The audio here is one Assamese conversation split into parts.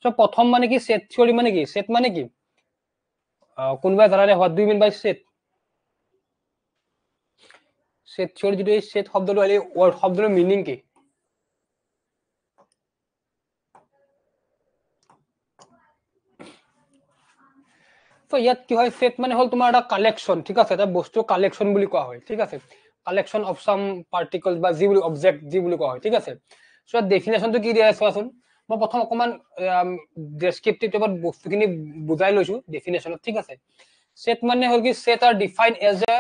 সো প্ৰথম মানে কি সেট থিওৰি মানে কি সেট মানে কি কোনবা জানানে what do you mean by set set theory যদি সেট শব্দটো আলি ওয়াৰ্ড শব্দৰ মিনিং কি তো ইয়াত কি হয় সেট মানে হল তোমাৰ এটা কালেকশন ঠিক আছে এটা বস্তু কালেকশন বুলি কোৱা হয় ঠিক আছে কালেকশন অফ সাম পাৰ্টিকলস বা যি বুলি অবজেক্ট যি বুলি কোৱা হয় ঠিক আছে সো ডেফিনেশনটো কি দিয়া আছে চোৱাচোন মই প্ৰথম অকমান ডেসক্ৰিপটিভ টাইপত বস্তুখিনি বুজাই লৈছো ডেফিনেশনত ঠিক আছে সেট মানে হল কি set are defined as a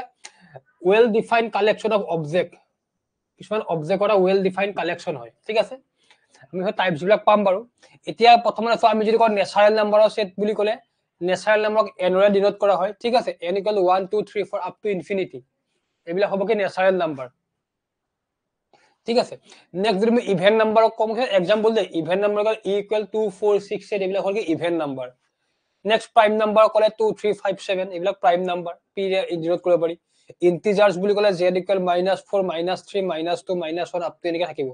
well defined collection of object কিছুমান অবজেক্ট এটা well defined collection হয় ঠিক আছে আমি হয় টাইপস বিলাক পাম বাৰু এতিয়া প্ৰথমে আছে আমি যদি কওঁ ন্যাচাৰাল নাম্বাৰৰ সেট বুলি ক'লে ন্যাচাৰাল নাম্বাৰক n ৰে ডিনোট কৰা হয় ঠিক আছে n = 1 2 3 4 up to infinity এইবিলাক হ'ব কি ন্যাচাৰাল নাম্বাৰ ঠিক আছে নেক্সট যদি আমি ইভেন নাম্বাৰক কম এক্সাম্পল দে ইভেন নাম্বাৰ e = 2 4 6 8 এইবিলাক হ'ল কি even number next prime number ক'লে 2 3 5 7 এইবিলাক প্ৰাইম নাম্বাৰ p ৰে ডিনোট কৰিব পাৰি ইন্টিজাৰ্স বুলি ক'লে z = -4 -3 -2 -1 up to এনেকৈ থাকিব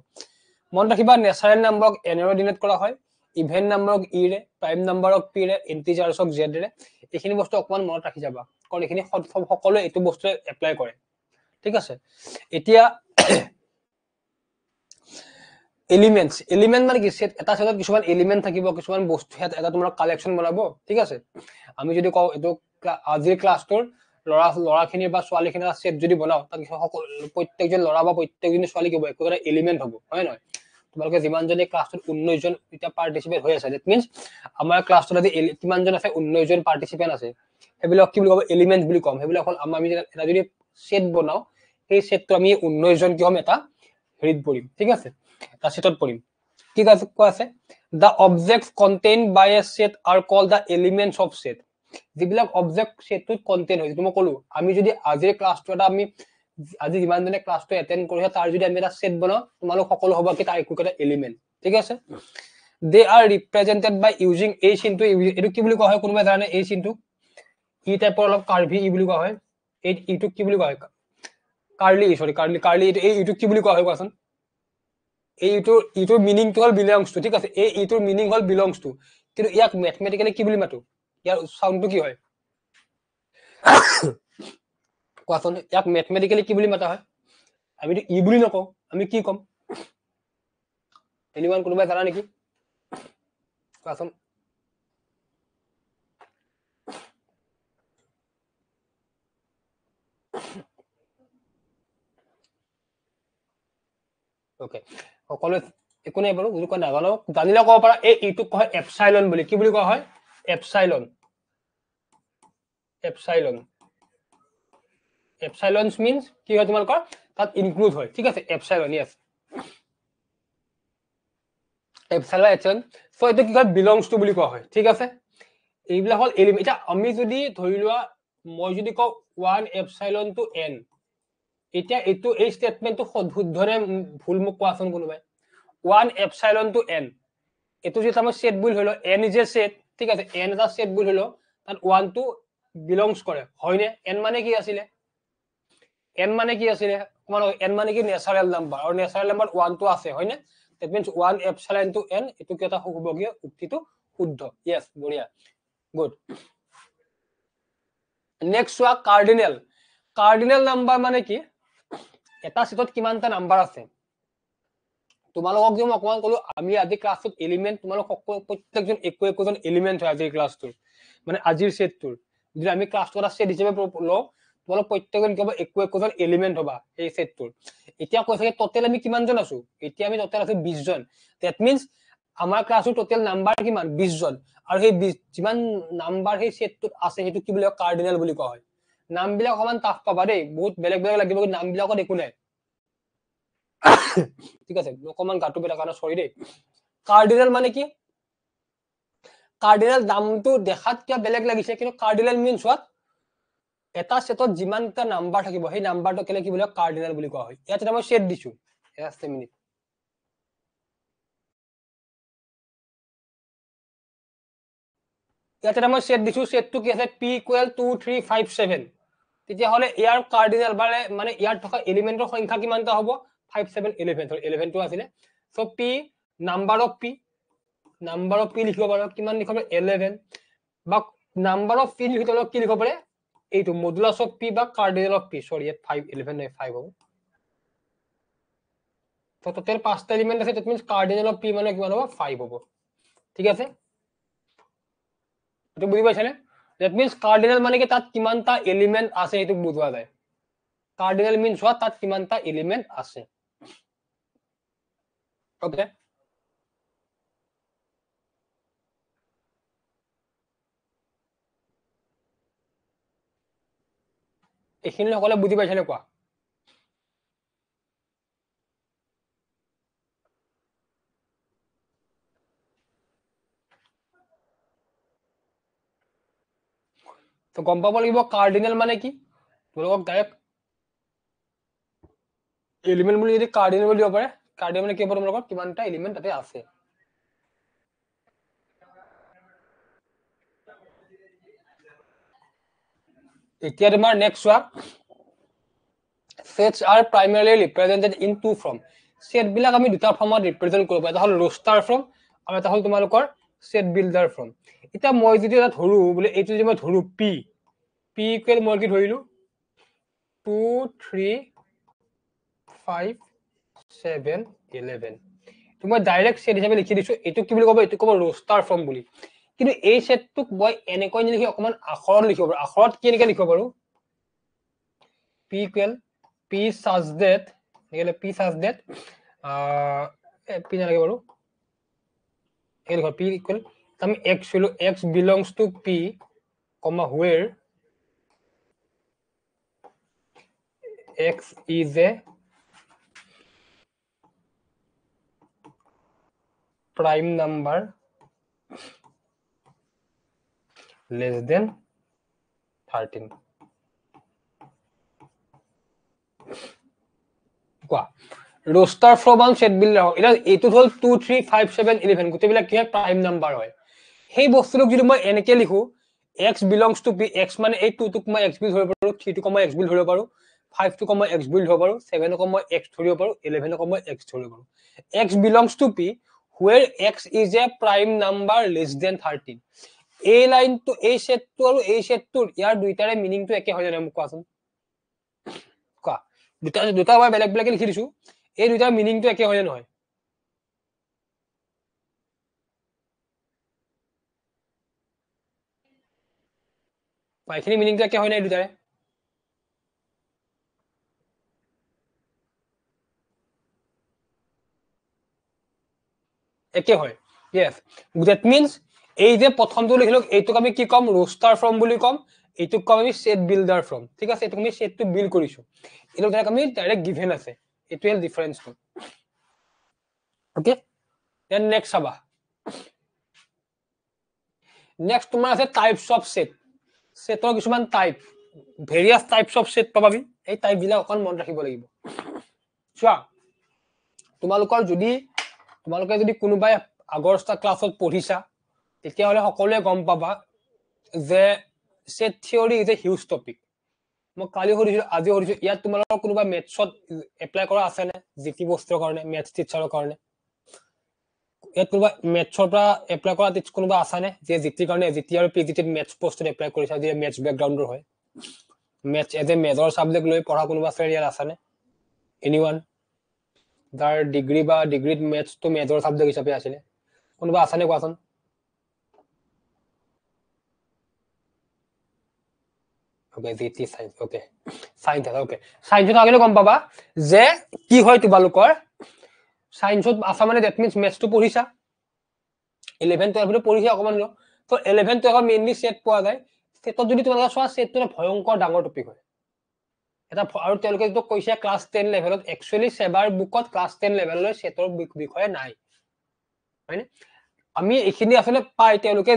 মন ৰাখিবা ন্যাচাৰাল নাম্বাৰক n ৰে ডিনোট কৰা হয় ইভেন নাম্বাৰক e ৰে প্ৰাইম নাম্বাৰক p ৰে ইন্টিজাৰ্সক z ৰে এইখিনি বস্তু অকমান মনত ৰাখি যাবা কাৰণ এইখিনি সকলো এটো বস্তু এপ্লাই কৰে ঠিক আছে এতিয়া এলিমেন্টস এলিমেন্ট মানে কি সেট এটা সেটত কিছুমান এলিমেন্ট থাকিব কিছুমান বস্তু এটা তোমাৰ কালেকশন বনাব ঠিক আছে আমি যদি কও এটো আজিৰ ক্লাছটোৰ লৰাখিনিৰ বা ছোৱালীখিনিৰ সেট যদি বনাও তাক প্ৰত্যেকজন লৰা বা প্ৰত্যেকজনী ছোৱালী কিবা একটা এলিমেন্ট হ'ব হয় নহয় তোমালোকে যিমান জনে ক্লাছটোত 19 জন এটা পাৰ্টিসিপেট হৈ আছে দ্যাট মিন্স আমাৰ ক্লাছটোত আজি কিমান জন আছে 19 জন পাৰ্টিসিপেন্ট আছে হেবিলাক কি বুলি কব এলিমেন্ট বুলি কম হেবিলাক হল আমি এটা যদি সেট বনাও সেই সেটটো আমি 19 জন কি হম এটা হেৰিত পৰিম ঠিক আছে এটা সেটত পৰিম ঠিক আছে কোৱা আছে the objects contained by a set are called the elements of set যিবিলাক অবজেক্ট সেটটোত কন্টেইন হয় তুমি কলো আমি যদি আজিৰ ক্লাছটো এটা আমি আজি যিমান জনে ক্লাছটো এটেন্ড কৰিছে তাৰ যদি আমি এটা সেট বনাও তোমালোক সকলো হ'ব কি তাৰ একো এটা এলিমেন্ট ঠিক আছে they are represented by using h into এটো কি বুলি কোৱা হয় কোনোবা জানে h into ই টাইপৰ অলপ কাৰ্ভি ই বুলি কোৱা হয় এই ইটো কি বুলি কোৱা হয় কাৰ্লি এইটো কি বুলি কোৱা হয় কোৱাচোন এইটোৰ মিনিং তো হল belongs to ঠিক আছে এইটোৰ মিনিং হল belongs to কিন্তু ইয়াক ম্যাথমেটিক্যালি কি বুলি মাতো ইয়াৰ সাউন্ডটো কি হয় কোৱাচোন ইয়াক ম্যাথমেটিক্যালি কি বুলি মাতা হয় আমি তো ই বুলি নকওঁ আমি কি কম এনিওয়ান কোনোবা জানা নেকি কোৱাচোন ওকে সকলো একো নাই বাৰু যদি কোৱা নাজানো জানিলে ক'ব পাৰা এই ইটো কয় এপসাইলন বুলি কি বুলি কোৱা হয় এপসাইলন এপসাইলনস মিন্স কি হয় তোমালোকৰ তাত ইনক্লুড হয় ঠিক আছে এপসাইলন ইয়েস এপসাইলন সো এটো কি কয় বিলংস টু বুলি কোৱা হয় ঠিক আছে এইবিলাক হল এলিমেন্ট এটা আমি যদি ধৰি লোৱা মই যদি কও 1 এপসাইলন টু n এতিয়া এটো এই স্টেটমেন্টটো শুদ্ধৰে ভুল মোক কোৱাচোন কোনোবাই 1 এপসাইলন টু n এটো যদি আমি সেট বুলি হলো n ইজ এ সেট ঠিক আছে n এটা সেট বুলি হলো তাত 1 টু বিলংস কৰে হয়নে n মানে কি আছিল n মানে কি আছিল n মানে কি ন্যাচাৰাল নাম্বাৰ আৰু ন্যাচাৰাল নাম্বাৰ 1 টু আছে হয়নে that means 1 epsilon to n এটো কি এটা হবগিয়া উক্তিটো শুদ্ধ yes বঢ়িয়া গুড নেক্সট ওয়া কার্ডিনাল নাম্বার মানে কি এটা সেটত কিমানটা নাম্বার আছে তোমালোকক যে মই অকমান কলো আমি আজি ক্লাছত এলিমেন্ট তোমালোক প্ৰত্যেকজন একোজন এলিমেন্ট হয় আজি ক্লাছটোৰ মানে আজিৰ সেটটোৰ যদি আমি ক্লাছটো এটা সেট হিচাপে লও তোমালোক প্ৰত্যেকজন কিবা একোজন এলিমেন্ট হবা এই সেটটোৰ এতিয়া কৈছে টোটাল আমি কিমান জন আছো এতিয়া আমি টোটাল আছে 20 জন দ্যাট মিন্স আমাৰ ক্লাছৰ টোটাল নাম্বাৰ কিমান 20 জন আৰু সেই 20 যিমান নাম্বাৰ সেই সেটটোত আছে হেতু কি বুলি কাৰ্ডিনাল বুলি কোৱা হয় নামবিলাক সমান টাফ পাবা দেই বহুত বেলেগ বেলেগ লাগিব নামবিলাকত একো নাই ঠিক আছে অকমান গাটো বেটা কাৰণে সৰি দেই কাৰ্ডিনাল মানে কি কাৰ্ডিনাল নামটো দেখাত কিয় বেলেগ লাগিছে কিন্তু কাৰ্ডিনাল মিন্স হোৱাট এটা সেটত যিমানটা নাম্বাৰ থাকিব সেই নাম্বাৰটো কেলে কি বুলি কাৰ্ডিনাল বুলি কোৱা হয় ইয়াত মই সেট দিছো জাস্ট এ মিনিট ইয়াত মই সেট দিছো সেটটো কি আছে p = 2 3 5 7 তেতিয়া হলে ইয়াৰ কাৰ্ডিনাল মানে ইয়াত থকা এলিমেন্টৰ সংখ্যা কিমানটা হ'ব 5 7 11 টো আছিলে so p number of p number of P লিখিব পাৰো কিমান লিখিব পাৰো 11 বা নাম্বাৰ অফ পি লিখিলে কি লিখিব পাৰে এইটো মডুলাস অফ পি বা কাৰ্ডিনেল অফ পি সৰি 5 11 নাই 5 হ'ব তো টোটাল 5টা এলিমেন্ট আছে that means cardinal of P মানে কিমান হ'ব 5 হ'ব ঠিক আছে তো বুজি পাইছানে দ্যাট মিন্স কাৰ্ডিনেল মানে কি তাত কিমানটা এলিমেন্ট আছে এইটো বুজোৱা যায় কাৰ্ডিনেল মিন্স হোৱা তাত কিমানটা এলিমেন্ট আছে ওকে এইখিনি সকলে বুজি পাইছানে কোৱা তো গম পাব লাগিব কাৰ্ডিনেল মানে কি তোমালোকক ডাইৰেক্ট এলিমেন্ট বুলি যদি কাৰ্ডিনেল বুলি দিব পাৰে কাৰ্ডিনেল মানে কি হ'ব তোমালোকৰ কিমানটা এলিমেন্ট তাতে আছে এতিয়া তোমাৰ নেক্সট চোৱা sets are primarily represented in two form set বিলাক আমি দুটা ফৰ্মত ৰিপ্ৰেজেন্ট কৰিব পাৰো এটা হল roster form আৰু এটা হল তোমালোকৰ set builder form এতিয়া মই যদি এটা ধৰু বলে এইটো যদি মই ধৰু p p ইকুৱেল মই কি ধৰিলো 2 3 5 7 11 তুমি ডাইৰেক্ট সেট হিচাপে লিখি দিছো এটো কি বুলি ক'ব এটো ক'ব roster form বুলি কিন্তু এই সেটটোক মই এনেকৈ নিলিখি অকমান আখৰত লিখিব পাৰো আখৰত কি এনেকৈ লিখিব পাৰো p equal p such that এখানে p such that p না লাগে বলো এই দেখো p equal আমি x belongs to p comma where x is a prime number less than 13 কোৱা roster from and set builder এটা এইটো হল 2 3 5 7 11 গোটেইবিলাক কি হয় প্ৰাইম নাম্বাৰ হয় সেই বস্তুটো যদি মই এনেকৈ লিখো x belongs to p x মানে এই 2 টোক মই x বিল ধৰিব পাৰো 3 টোক মই x বিল ধৰিব পাৰো 5 টোক মই x বিল ধৰিব পাৰো 7 ক মই x ধৰিব পাৰো 11 ক মই x ধৰিব পাৰো x belongs to p where x is a prime number less than 13 এই লাইনটো এই সেটটো আৰু এই সেটটোৰ ইয়াৰ দুইটাৰে মিনিংটো একে হয় জানো মোক কোৱাচোন কোৱা দুটা মই বেলেগ বেলেগ লিখি দিছো এই দুইটা মিনিংটো একে হয় নহয় পাইখিনি মিনিংটো একে হয় নাই দুটাৰে একে হয় yes that means এই যে প্ৰথমটো লিখিলো এইটোক আমি কি কম roster from বুলি কম এইটোক কম আমি set builder from ঠিক আছে এইটো আমি সেটটো বিল্ড কৰিছো এটো ডাইৰেক্ট আমি ডাইৰেক্ট গিভেন আছে এটোৱেল ডিফাৰেন্সটো ওকে দেন নেক্সট চাবা নেক্সট তোমাৰ আছে টাইপস অফ সেট সেটৰ কিছুমান টাইপ ভেৰিয়াস টাইপস অফ সেট পাবি এই টাইপ বিলাক অকন মন ৰাখিব লাগিব চোৱা তোমালোকৰ যদি কোনোবাই আগৰ ক্লাছত পঢ়িছা তেতিয়া হলে সকলোৱে গম পাবা যে set theory is a huge topic মই কালি সুধিছো আজি সুধিছো ইয়াত তোমালোকৰ কোনোবা মেথছত এপ্লাই কৰা আছে নে জিটি বস্তুৰ কাৰণে মেথছ টিচাৰৰ কাৰণে ইয়াত কোনোবা মেথছৰ পৰা এপ্লাই কৰা কোনোবা আছে নে যে জিটিৰ কাৰণে জিটি আৰু পিজিটিত মেথছ পোষ্টত এপ্লাই কৰিছা যে মেথছ বেকগ্ৰাউণ্ডৰ হয় maths as a major subject লৈ পঢ়া কোনোবা আছে ইয়াত আছে নে এনিওয়ান যাৰ ডিগ্ৰী বা ডিগ্ৰীত মেথছটো মেজৰ সাবজেক্ট হিচাপে আছিল কোনোবা আছে নে কোৱাচোন Okay, GT science. Okay. Science. Okay. Science আগলে গম পাবা যে কি হয় তোমালোকৰ সায়েন্সত আসা মানে দ্যাট মিন্স ম্যাথছ তো পঢ়িছা 11 12 তো পঢ়িছা অকমান তো 11 12 মেইনলি সেট পোৱা যায় সেটত যদি তোমালোকে চোৱা সেটটো ভয়ংকৰ ডাঙৰ টপিক হয় এটা আৰু তেওঁলোকে তো কৈছে ক্লাস 10 লেভেলত একচুয়ালি সেবাৰ বুকত ক্লাস 10 লেভেললৈ সেটৰ বিষয়ে নাই হয়নে আমি এখিনি আসলে পাই তেওঁলোকে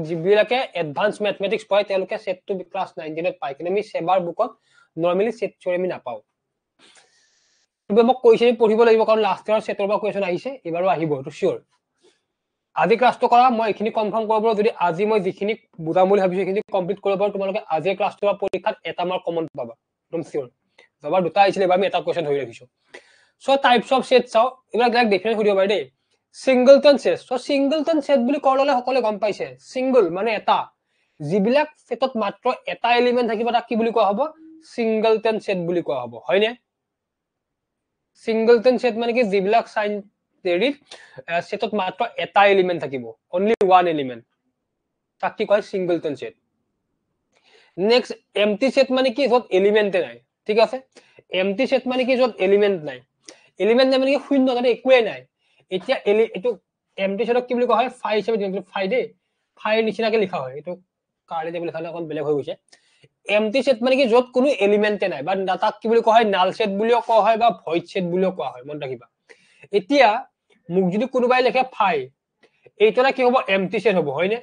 যিবিলাকে এডভান্স ম্যাথমেটিক্স পায় তেওঁলোকে সেটটো ক্লাস 19 ত পায় কিন্তু আমি সেবাৰ বুকত নৰমালি সেট থিওৰি আমি নাপাও তুমি মোক কৈছে পঢ়িব লাগিব কাৰণ লাষ্ট ইয়াৰ সেটৰ বা কোৱেশ্চন আহিছে এবাৰো আহিব তো শিওৰ আজি ক্লাসটো কৰা মই এখিনি কনফাৰ্ম কৰিব যদি আজি মই যিখিনি বুজাম বুলি ভাবিছো এখিনি কমপ্লিট কৰিব পাৰো তোমালোকে আজি ক্লাসটো বা পৰীক্ষাত এটা মাৰ্ক কমন পাবা একদম শিওৰ যাবা দুটা আহিছিলে বা আমি এটা কোৱেশ্চন ধৰি ৰাখিছো সো টাইপস অফ সেট চাও এবাৰ ডাইৰেক্ট ডিফাৰেন্স কৰিব পাৰি দেই সিংগলটন সেট সো সিংগলটন সেট বুলি ক'লে সকলে গম পাইছে সিঙ্গল মানে এটা যিবিলাক সেটত মাত্ৰ এটা এলিমেন্ট থাকিব তাক কি বুলি কোৱা হ'ব সিংগলটন সেট বুলি কোৱা হ'ব হয়নে সিংগলটন সেট মানে কি যিবিলাক সাইন theory সেটত মাত্ৰ এটা এলিমেন্ট থাকিব only one element তাক কি কয় সিংগলটন সেট নেক্সট এম্পটি সেট মানে কি যত এলিমেন্ট নাই ঠিক আছে এম্পটি সেট মানে কি যত এলিমেন্ট নাই এলিমেন্ট নাই মানে কি শূন্য তাতে একোৱে নাই এতিয়া এটো এম্পটি সেটক কি বুলি কোৱা হয় ফাই হিচাপে দিম ফাই দে ফাই নিচিনাকে লিখা হয় এটো কাৰ্ডে যে লিখালে অকন বেলেগ হৈ গৈছে এম্পটি সেট মানে কি যত কোনো এলিমেন্ট নাই বা তাক কি বুলি কোৱা হয় নাল সেট বুলিও কোৱা হয় বা ভয়েড সেট বুলিও কোৱা হয় মন ৰাখিবা এতিয়া মোক যদি কোনোবাই লিখে ফাই এইটোনা কি হ'ব এম্পটি সেট হ'ব হয়নে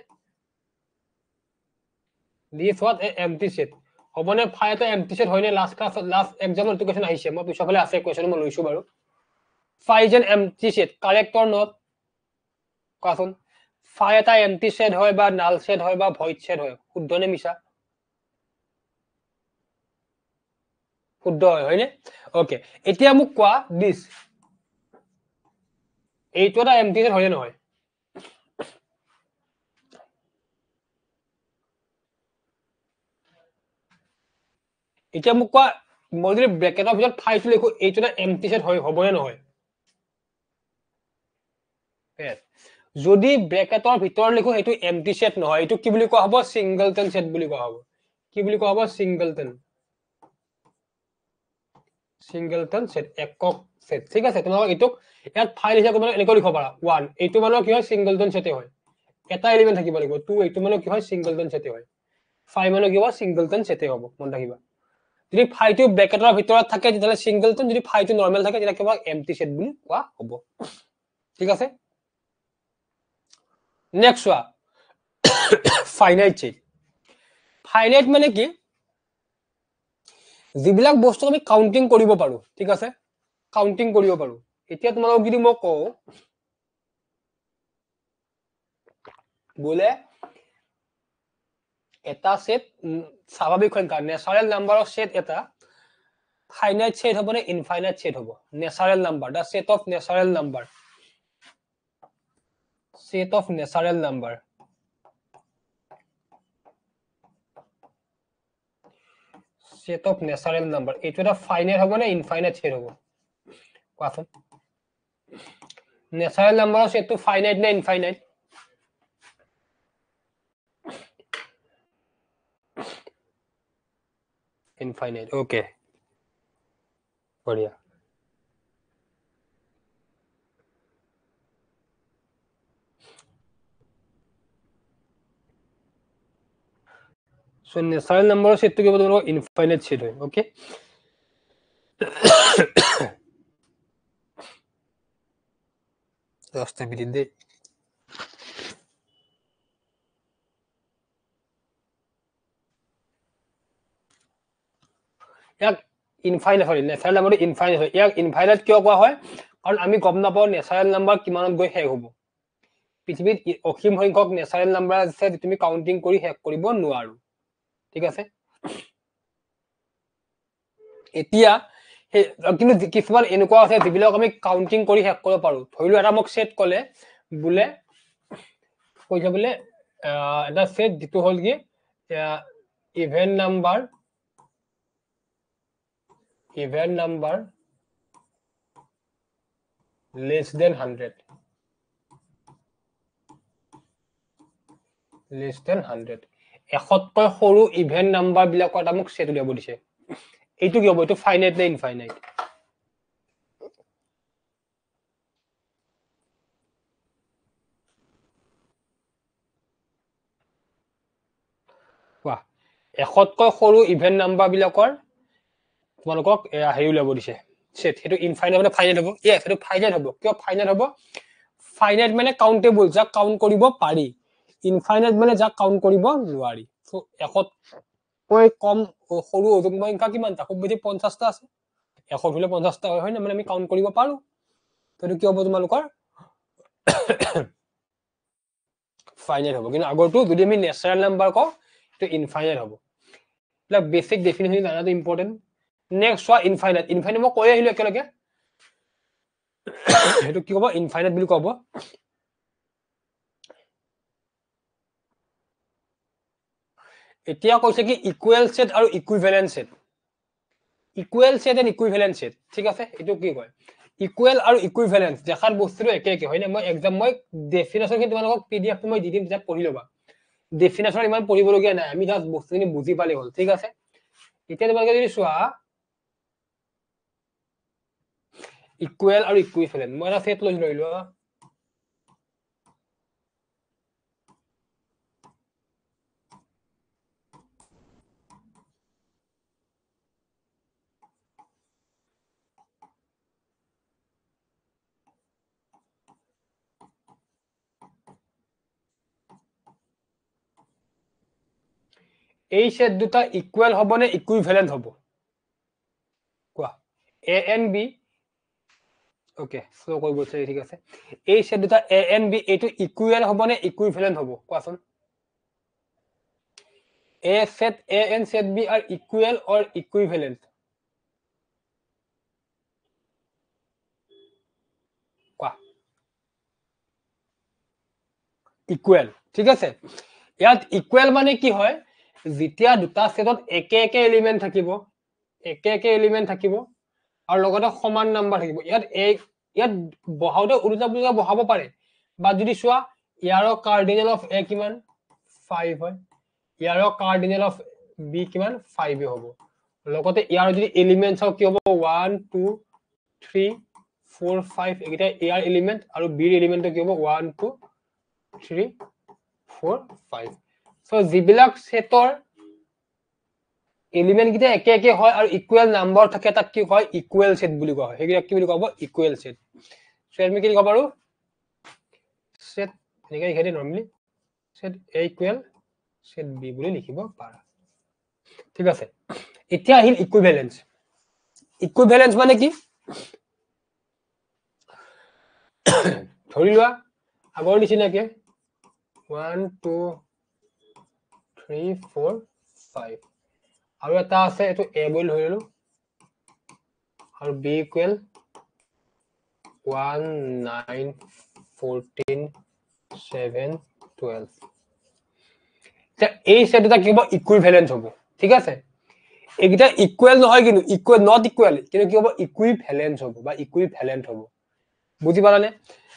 this was a empty set হবনে ফাই এটা এম্পটি সেট হয়নে লাস্ট ক্লাস লাস্ট এক্সামৰ এটো কোৱেশ্চন আহিছে মই পিছফালে আছে কোৱেশ্চন মই লৈছো বাৰু phi is an empty set correct or not question phi এটা এম্পটি সেট হয় বা নাল সেট হয় বা ভয়েড সেট হয় শুদ্ধ নে মিছা শুদ্ধ হয় হয়নে ওকে এতিয়া মোক কোৱা দিস এইটো এটা এম্পটি সেট হয় নে নহয় এতিয়া মোক কোৱা মই যদি ব্ৰেকেটৰ ভিতৰত ফাইটো লিখো এইটো এটা এম্পটি সেট হয় হ'ব নে নহয় যদি ব্ৰেকেটৰ ভিতৰত লিখো সেইটো এম্পটি সেট নহয় এটো কি বুলি কোৱা হ'ব সিংগলটন সেট বুলি কোৱা হ'ব কি বুলি কোৱা হ'ব সিংগলটন সেট একক সেট ঠিক আছে তোমাক এটোক ইয়াত ফাইল হিচাপে মানে এনেকৈ লিখব পাৰা 1 এইটো মানে কি হয় সিংগলটন সেটে হয় এটা এলিমেন্ট থাকিব লাগিব 2 এইটো মানে কি হয় সিংগলটন সেটে হয় 5 মানে কি হয় সিংগলটন সেটে হ'ব মন ৰাখিবা যদি ফাইটো ব্ৰেকেটৰ ভিতৰত থাকে তেতিয়ালে সিংগলটন যদি ফাইটো নৰমাল থাকে তেতিয়া কেৱল এম্পটি সেট বুলি কোৱা হ'ব ঠিক আছে নেক্সট ওয়া ফাইনাইট সেট ফাইনাইট মানে কি যিবিলাক বস্তু আমি কাউন্টিং কৰিব পাৰো ঠিক আছে কাউন্টিং কৰিব পাৰো এতিয়া তোমালোক যদি মই কও বলে এটা সেট স্বাভাৱিক সংখ্যা ন্যাচাৰাল নাম্বাৰৰ সেট এটা ফাইনাইট সেট হ'ব নে ইনফাইনাইট সেট হ'ব natural number the set of natural number set of natural number set of natural number এইটো এটা ফাইনাইট হ'ব নে ইনফাইনাইট সেট হ'ব কোৱাচোন natural number সেটটো ফাইনাইট নে ইনফাইনাইট ইনফাইনাইট ওকে বঢ়িয়া so natural number সেটটো কি হ'ব ইনফাইনাইট সেট হয় ওকে just a minute দে ইয়াক ইনফাইনাইট হয় ন্যাচাৰাল নাম্বাৰটো ইনফাইনাইট হয় ইয়াক ইনফাইনাইট কিয় কোৱা হয় কাৰণ আমি গম নাপাও ন্যাচাৰাল নাম্বাৰ কিমানত গৈ শেষ হ'ব পৃথিৱীত অসীম সংখ্যক ন্যাচাৰাল নাম্বাৰ আছে যে তুমি কাউন্টিং কৰি শেষ কৰিব নোৱাৰো ঠিক আছে এতিয়া কিন্তু কিছুমান এনেকুৱা আছে যিবিলাক আমি কাউন্টিং কৰি শেষ কৰিব পাৰো ধৰিলো এটা মোক সেট কলে বুলে কৈছে বুলে এটা সেট যেটো হল কি ইভেন নাম্বাৰ less than 100 এশতকৈ সৰু ইভেন নাম্বাৰ বিলাকৰ এটা মোক সেট উলিয়াব দিছে এইটো কি হ'ব এইটো ফাইনাইট নে ইনফাইনাইট বাহ এশতকৈ সৰু ইভেন নাম্বাৰ বিলাকৰ তোমালোকক হেৰি উলিয়াব দিছে সেট সেইটো ইনফাইনাইট মানে ফাইনাইট হ'ব ইয়েস সেইটো ফাইনাইট হ'ব কিয় ফাইনাইট হ'ব ফাইনাইট মানে কাউন্টেবল যাক কাউন্ট কৰিব পাৰি ইনফাইনাইট মানে যাক কাউন্ট কৰিব নোৱাৰি সো এশতকৈ কম সৰু অযুগ্ম সংখ্যা কিমানটা খুব বেছি 50টা আছে 100 হলে 50টা হয় না মানে আমি কাউন্ট কৰিব পাৰো তো কি হ'ব তোমালোকৰ ফাইনাইট হ'ব কিন্তু আগৰটো যদি আমি ন্যাচাৰাল নাম্বাৰ কও তো ইনফাইনাইট হ'ব লা বেসিক ডেফিনিশন জানাটো ইম্পৰ্টেন্ট নেক্সট ওয়া ইনফাইনাইট মই কৈ আহিলো একেলগে হেতু কি হ'ব ইনফাইনাইট বুলি ক'ব এতিয়া কৈছে কি ইকুৱেল সেট আৰু equivalent set equal set and equivalent set ঠিক আছে এটো কি কয় ইকুৱেল আৰু ইকুইভ্যালেন্ট দেখাৰ বস্তুটো একে একে হয় না মই ডেফিনেশন কি তোমালোকক পিডিএফ টো মই দি দিম তেতিয়া পঢ়ি লবা ডেফিনেশন ইমান পঢ়িবলগীয়া নাই আমি জাস্ট বস্তুখিনি বুজি পালে হ'ল ঠিক আছে এতিয়া তোমালোকে যদি চোৱা ইকুৱেল আৰু ইকুইভ্যালেন্ট মই এটা সেট লৈ লোৱা এই সেট দুটা ইকুৱেল হ'ব নে ইকুইভ্যালেন্ট হ'ব কোৱা এ এন্ড বি ওকে স্লো কৰি গৈছে ঠিক আছে এই সেট দুটা এ এন্ড বি এটো ইকুৱেল হ'ব নে ইকুইভ্যালেন্ট হ'ব কোৱাচোন A set A and set B are equal or equivalent কোৱা ইকুৱেল ঠিক আছে ইয়াত ইকুৱেল মানে কি হয় যেতিয়া দুটা সেটত একে একে এলিমেন্ট থাকিব আৰু লগতে সমান নাম্বাৰ থাকিব ইয়াত বহাওতে উল্টা পুল্টা বহাব পাৰে বা যদি চোৱা ইয়াৰৰ কাৰ্ডিনেল অফ A কিমান 5 হয় ইয়াৰৰ কাৰ্ডিনেল অফ B কিমান 5 হ'ব লগতে ইয়াৰ যদি এলিমেন্টছ কি হ'ব 1 2 3 4 5 এগিটা ইয়াৰ এলিমেন্ট আৰু B ৰ এলিমেন্ট কি হ'ব 1 2 3 4 5 সো যিবিলাক সেটৰ এলিমেন্ট গিটা একে একে হয় আৰু ইকুৱেল নাম্বাৰ থাকে তাক কি কয় ইকুৱেল সেট বুলি কোৱা হয় হেগিটা কি বুলি ক'ব ইকুৱেল সেট সো আমি কি লিখব পাৰো সেট এনেকৈ লিখে নৰমালি set A equal set B বুলি লিখিব পাৰা ঠিক আছে এতিয়া আহিল ইকুইভ্যালেন্স মানে কি ধৰি লোৱা আগৰ নিচিনাকে 1 2 3 4 5 আৰু এটা আছে এটো A বুলি ধৰি ললো আৰু B ইকুৱেল 1 9 14 7 12 এই সেট দুটা কি হ'ব ইকুইভ্যালেন্ট হ'ব ঠিক আছে এগিটা ইকুৱেল নহয় কিন্তু ইকুৱেল নট ইকুৱেল কিন্তু কি হ'ব ইকুইভ্যালেন্ট হ'ব বা ইকুইভ্যালেন্ট হ'ব বুজি পালানে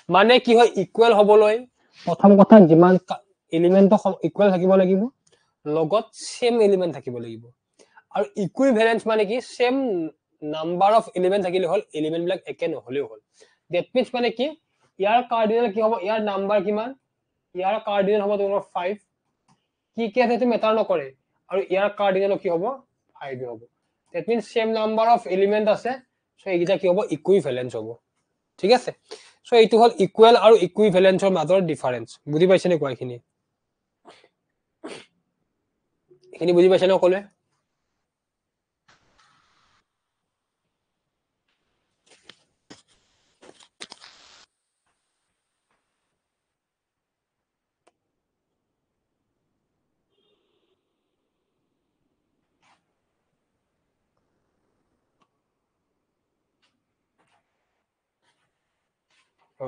মানে কি হয় ইকুৱেল হ'বলৈ প্ৰথম কথা যিমান এলিমেন্ট ইকুৱেল থাকিব লাগিব লগত সেম এলিমেন্ট থাকিব লাগিব আৰু ইকুইভ্যালেন্স মানে কি সেম নাম্বাৰ অফ এলিমেন্ট থাকিলে হ'ল এলিমেন্ট বিলাক একে নহলেও হ'ল দ্যাট মিন্স মানে কি ইয়াৰ কাৰ্ডিনেল কি হ'ব ইয়াৰ নাম্বাৰ কিমান ইয়াৰ কাৰ্ডিনেল হ'ব তোমাৰ 5 কি কি আছে মেটাৰ নকৰে আৰু ইয়াৰ কাৰ্ডিনেল কি হ'ব 5 হ'ব that means same number of element আছে সো এইগিটা কি হ'ব ইকুইভ্যালেন্স হ'ব ঠিক আছে সো এইটো হল ইকুৱেল আৰু ইকুইভ্যালেন্সৰ মাজৰ ডিফাৰেন্স বুজি পাইছে নে কোৱাখিনি এখিনি বুজি পাইছে নে ক'লে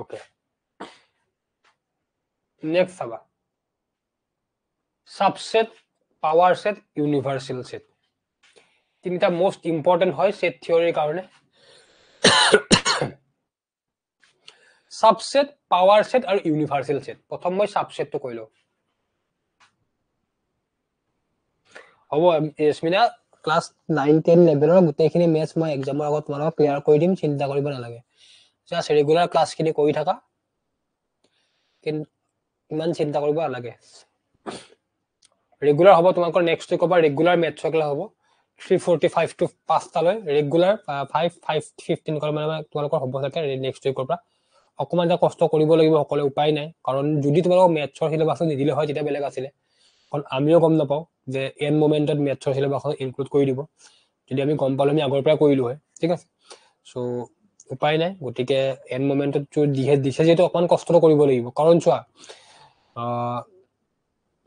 ওকে নেক্সট চাবা সাবসেট পাৱাৰ সেট ইউনিভাৰ্সাল সেট তিনিটা মোস্ট ইম্পৰ্টেন্ট হয় সেট থিওৰিৰ কাৰণে সাবসেট পাৱাৰ সেট আৰু ইউনিভাৰ্সাল সেট প্ৰথম মই সাবসেটটো কইলো হ'ব এসমিনা ক্লাস 9 10 লেভেলৰ গোটেইখিনি মেথছ মই এক্সামৰ আগত তোমালোকক ক্লিয়াৰ কৰি দিম চিন্তা কৰিব নালাগে জাস্ট ৰেগুলাৰ ক্লাস খিনি কৰি থাকা কিন্তু ইমান চিন্তা কৰিব নালাগে ৰেগুলাৰ হ'ব তোমালোকৰ নেক্সট উইকৰ পৰা ৰেগুলাৰ মেথছৰ ক্লাস হ'ব 3:45 টু 5 টা লৈ ৰেগুলাৰ 5:15 কৰা মানে তোমালোকৰ হ'ব থাকে নেক্সট উইকৰ পৰা অকমান এটা কষ্ট কৰিব লাগিব সকলে উপায় নাই কাৰণ যদি তোমালোকৰ মেথছৰ সিলেবাস নিদিলে হয় তেতিয়া বেলেগ আছিল কাৰণ আমিও গম নাপাও যে এন মোমেন্টত মেথছৰ সিলেবাস ইনক্লুড কৰি দিব যদি আমি গম পালো আমি আগৰ পৰা কৰিলো হয় ঠিক আছে সো উপায় নাই গটিকে এন মোমেন্টত দিছে যেটো অকমান কষ্ট কৰিব লাগিব কাৰণ চোৱা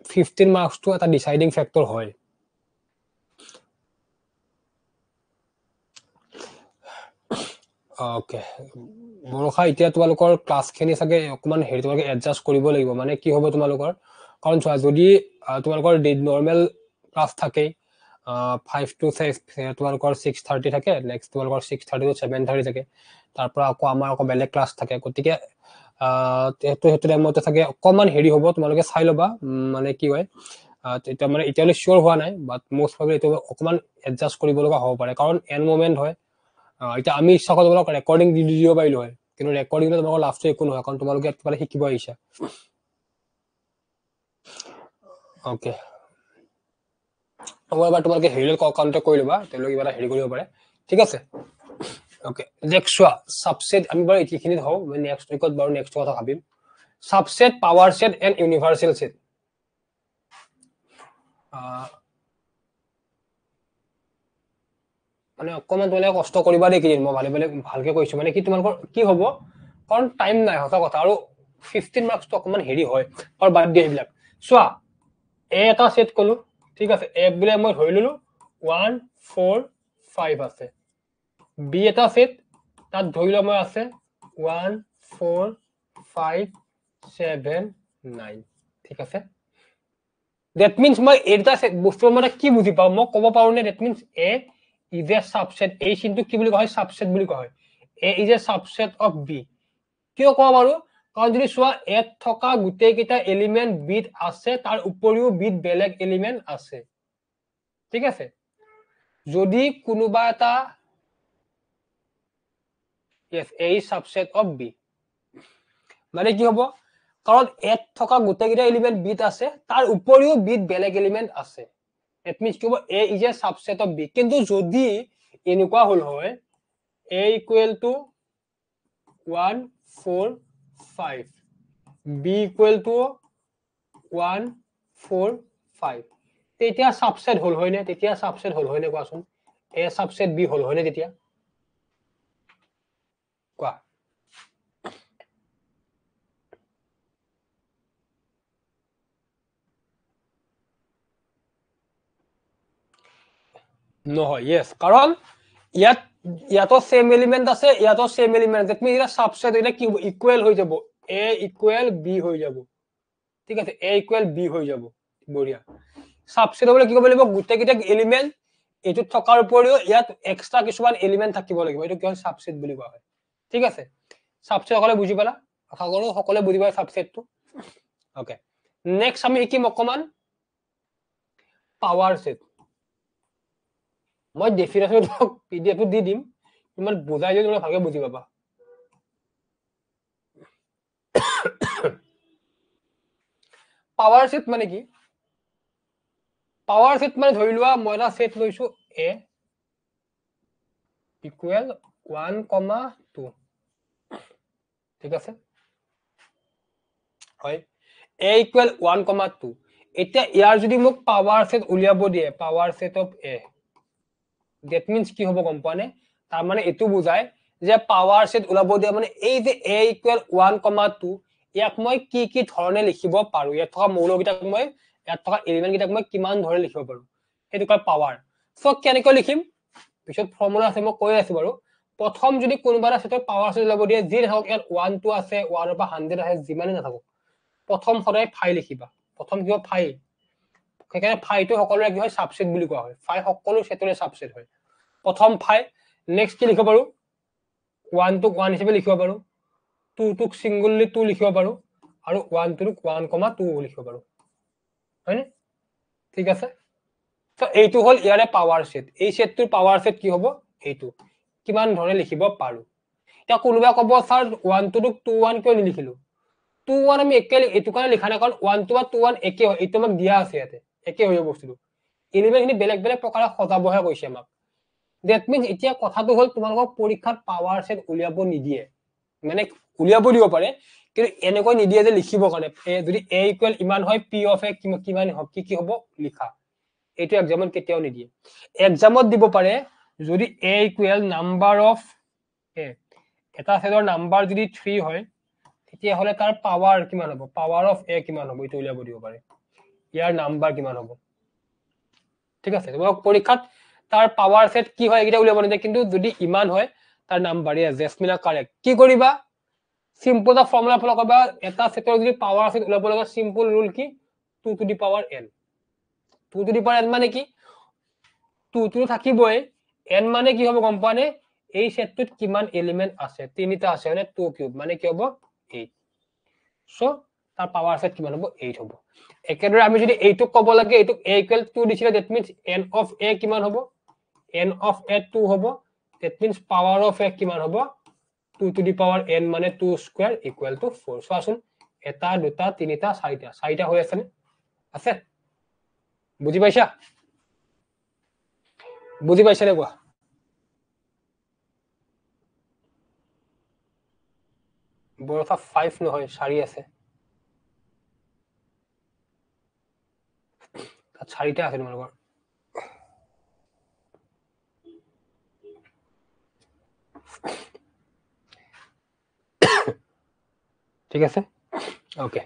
15 মাৰ্কস টো এটা ডিসাইডিং ফ্যাক্টৰ হয় ওকে বৰষা এতিয়া তোমালোকৰ ক্লাছখিনি চাগে অকমান হেৰি তোমালোকে এডজাষ্ট কৰিব লাগিব মানে কি হ'ব তোমালোকৰ কাৰণ চোৱা যদি তোমালোকৰ নৰ্মেল ক্লাছ থাকে 5 to 6 তোমালোকৰ 6:30 থাকে নেক্সট তোমালোকৰ 6:30 to 7:30 থাকে তাৰ পৰা আকৌ আমাৰ আকৌ বেলেগ ক্লাছ থাকে গতিকে সেইটো টাইমতে থাকে অকমান হেৰি হ'ব তোমালোকে চাই ল'বা মানে কি হয় এটা মানে এতিয়ালৈ শিওৰ হোৱা নাই বাট মোষ্ট প্ৰবাবলি এইটো অকমান এডজাষ্ট কৰিব লগা হ'ব পাৰে কাৰণ এন মোমেন্ট হয় এটা আমি ইচ্ছা কৰি তোমালোক ৰেকৰ্ডিং দি দিব পাৰিলো হয় কিন্তু ৰেকৰ্ডিং তোমালোকৰ লাভটো একো নহয় কাৰণ তোমালোকে একবাৰে শিকিব আহিছা ওকে এবাৰ তোমালোকে হেৰি কণ্টেক্ট কৰি ল'বা তেওঁলোকে কিবা এটা হেৰি কৰিব পাৰে ঠিক আছে ওকে নেক্সট চোৱা সাবসেট আমি বাৰু এইখিনিত হওঁ নেক্সট উইকত বাৰু নেক্সট কথা ভাবিম subset power set and universal set মানে অকমান তোমালোকে কষ্ট কৰিবা দেই কেইদিন মই ভালকে কৈছো মানে কি তোমালোকৰ কি হ'ব কাৰণ টাইম নাই সঁচা কথা আৰু 15 মাৰ্কছটো অকমান হেৰি হয় আৰু বাদ দিয়ে এইবিলাক চোৱা এ এটা সেট কলো ঠিক আছে এ বুলি মই ধৰি ললো 1 4 5 আছে বি এটা সেট তাত ধৰি লও মই আছে 1 4 5 7 9 ঠিক আছে that means মই এটা বস্তু মানে কি বুজি পাও মই ক'ব পাৰো নে that means a is a subset a into কি বুলি কয় subset বুলি কয় a is a subset of b কিয় ক'ব পাৰো কাৰণ যদি চোৱা a থকা গুটেই কেইটা এলিমেন্ট b আছে তাৰ উপৰিও b বেলেগ এলিমেন্ট আছে ঠিক আছে যদি কোনোবা এটা yes a is subset of b মানে কি হ'ব কাৰণ a থকা গুটেই কেইটা এলিমেন্ট b আছে তাৰ উপৰিও b বেলেগ এলিমেন্ট আছে it means কি হ'ব a is a subset of b কিন্তু যদি এনেকুৱা হল হয় a equal to 1 4 5 b equal to 1 4 5 তেতিয়া সাবসেট হল হয় নে তেতিয়া সাবসেট হল হয় নে কোৱাচোন a সাবসেট b হল হয় নে তেতিয়া কোৱা নহয় yes কাৰণ ইয়াতো সেম এলিমেন্ট আছে ইয়াতো সেম এলিমেন্ট দ্যাট মিন্স এটা সাবসেট এটা কি ইকুয়াল হৈ যাব a ইকুয়াল b হৈ যাব ঠিক আছে a ইকুয়াল b হৈ যাব বঢ়িয়া সাবসেট হলে কি কৰিব লাগিব গুটেকেইটা এলিমেন্ট এটো থকাৰ উপৰিও ইয়াত এক্সট্ৰা কিছুমান এলিমেন্ট থাকিব লাগিব এটো কি হয় সাবসেট বুলি কোৱা হয় ঠিক আছে সাবসেট সকলে বুজি পালা সকলে বুজি পায় সাবসেটটো ওকে নেক্সট আমি শিকিম অকমান পাৱাৰ সেট মই ডেফিনেশন পিডিএফ দি দিম ইমান বুজাই দিলে তুমি ভালকে বুজি পাবা পাৱাৰ সেট মানে কি পাৱাৰ সেট মানে ধৰি লোৱা মই এটা সেট লৈছো a ইকুৱেল 1, 2 ঠিক আছে হয় a ইকুৱেল 1, 2 এতিয়া ইয়াৰ যদি মোক পাৱাৰ সেট উলিয়াব দিয়ে power set of a that means কি হ'ব গম পোৱা নে তাৰ মানে এটো বুজায় যে পাৱাৰ সেট উলাব দিয়া মানে এই যে a ইকুৱেল 1, 2 ইয়াক মই কি কি ধৰণে লিখিব পাৰো ইয়াত থকা মৌলকেইটাক মই ইয়াত থকা এলিমেন্ট কেইটাক মই কিমান ধৰণে লিখিব পাৰো সেইটো কয় পাৱাৰ সো কেনেকৈ লিখিম পিছত ফৰ্মুলা আছে মই কৈ আছো বাৰু প্ৰথম যদি কোনোবা এটা সেটৰ পাৱাৰ সেট উলাব দিয়ে যি থাকক ইয়াত 1 2 আছে 1 পৰা 100 আছে যিমানে নাথাকক প্ৰথম সদায় ফাই লিখিবা প্ৰথম কি হয় ফাই সেইকাৰণে ফাইটো সকলোৰে কি হয় সাবসেট বুলি কোৱা হয় ফাই সকলো সেটৰে সাবসেট হয় প্ৰথম ফাই নেক্সট কি লিখিব পাৰো 1 টোক 1 হিচাপে লিখিব পাৰো 2 টোক সিঙ্গেললি 2 লিখিব পাৰো আৰু 1 টোক 1, 2 লিখিব পাৰো হয়নে ঠিক আছে তো এইটো হল ইয়াৰে পাৱাৰ সেট এই সেটটোৰ পাৱাৰ সেট কি হ'ব এইটো কিমান ধৰণে লিখিব পাৰো এটা কোনোবা ক'ব স্যাৰ 1 টোক 2 1 কিয় নিলিখিলো 2 1 আমি একে এইটো কাৰণে লিখা নাই কাৰণ 1 2 2 1 একে হয় এইটো আমাক দিয়া আছে ইয়াতে একে হৈ বস্তুটো এলিমেন্টখিনি বেলেগ বেলেগ প্ৰকাৰে সজাবহে কৈছে আমাক that means এতিয়া কথাটো হল তোমালোকক পৰীক্ষাত পাৱাৰ সেট উলিয়াব নিদিয়ে মানে উলিয়াব দিব পাৰে কিন্তু এনেকৈ নিদিয়ে যে লিখিব কাৰণে যদি a ইকুৱেল ইমান হয় p অফ a কিমান হ'ব কি হ'ব লিখা এইটো এক্সামত কেতিয়াও নিদিয়ে এক্সামত দিব পাৰে যদি a equal number of a এটা সেটৰ নাম্বাৰ যদি 3 হয় তেতিয়া হলে তাৰ পাৱাৰ কিমান হ'ব পাৱাৰ অফ a কিমান হ'ব এইটো উলিয়াব দিব পাৰে ইয়াৰ নাম্বাৰ কিমান হ'ব ঠিক আছে তোমাক পৰীক্ষাত তাৰ পাৱাৰ সেট কি হয় এটা উলিয়াব নিদিয়ে কিন্তু যদি ইমান হয় তাৰ নাম্বাৰ ইয়েস জেসমিনা কাৰেক্ট কি কৰিবা সিম্পল দা ফৰ্মুলা ফলো কৰবা এটা সেটৰ যদি পাওয়ার আছে ওলাব লগা সিম্পল রুল কি 2 to the power n 2 to the power n মানে কি 2 টু থাকিবই n মানে কি হ'ব গম পানে এই সেটটোত কিমান এলিমেন্ট আছে তিনিটা আছে মানে 2 কিউব মানে কি হ'ব 8 সো তাৰ পাওয়াৰ সেট কিমান হ'ব 8 হ'ব একেদৰে আমি যদি এইটো ক'ব লাগে এইটো a = 2 দিছিলে that means n of a কিমান হ'ব n of a 2 হ'ব that means power of a কিমান হ'ব 2 to the power n মানে 2 square equal to 4 so আসুন এটা দুটা তিনিটা চাৰিটা চাৰিটা হৈ আছে নে আছে বুজি পাইছা নে কোৱা বৰফা 5 নহয় 4 আছে তাত চাৰিটা আছে তোমালোকৰ ঠিক আছে ওকে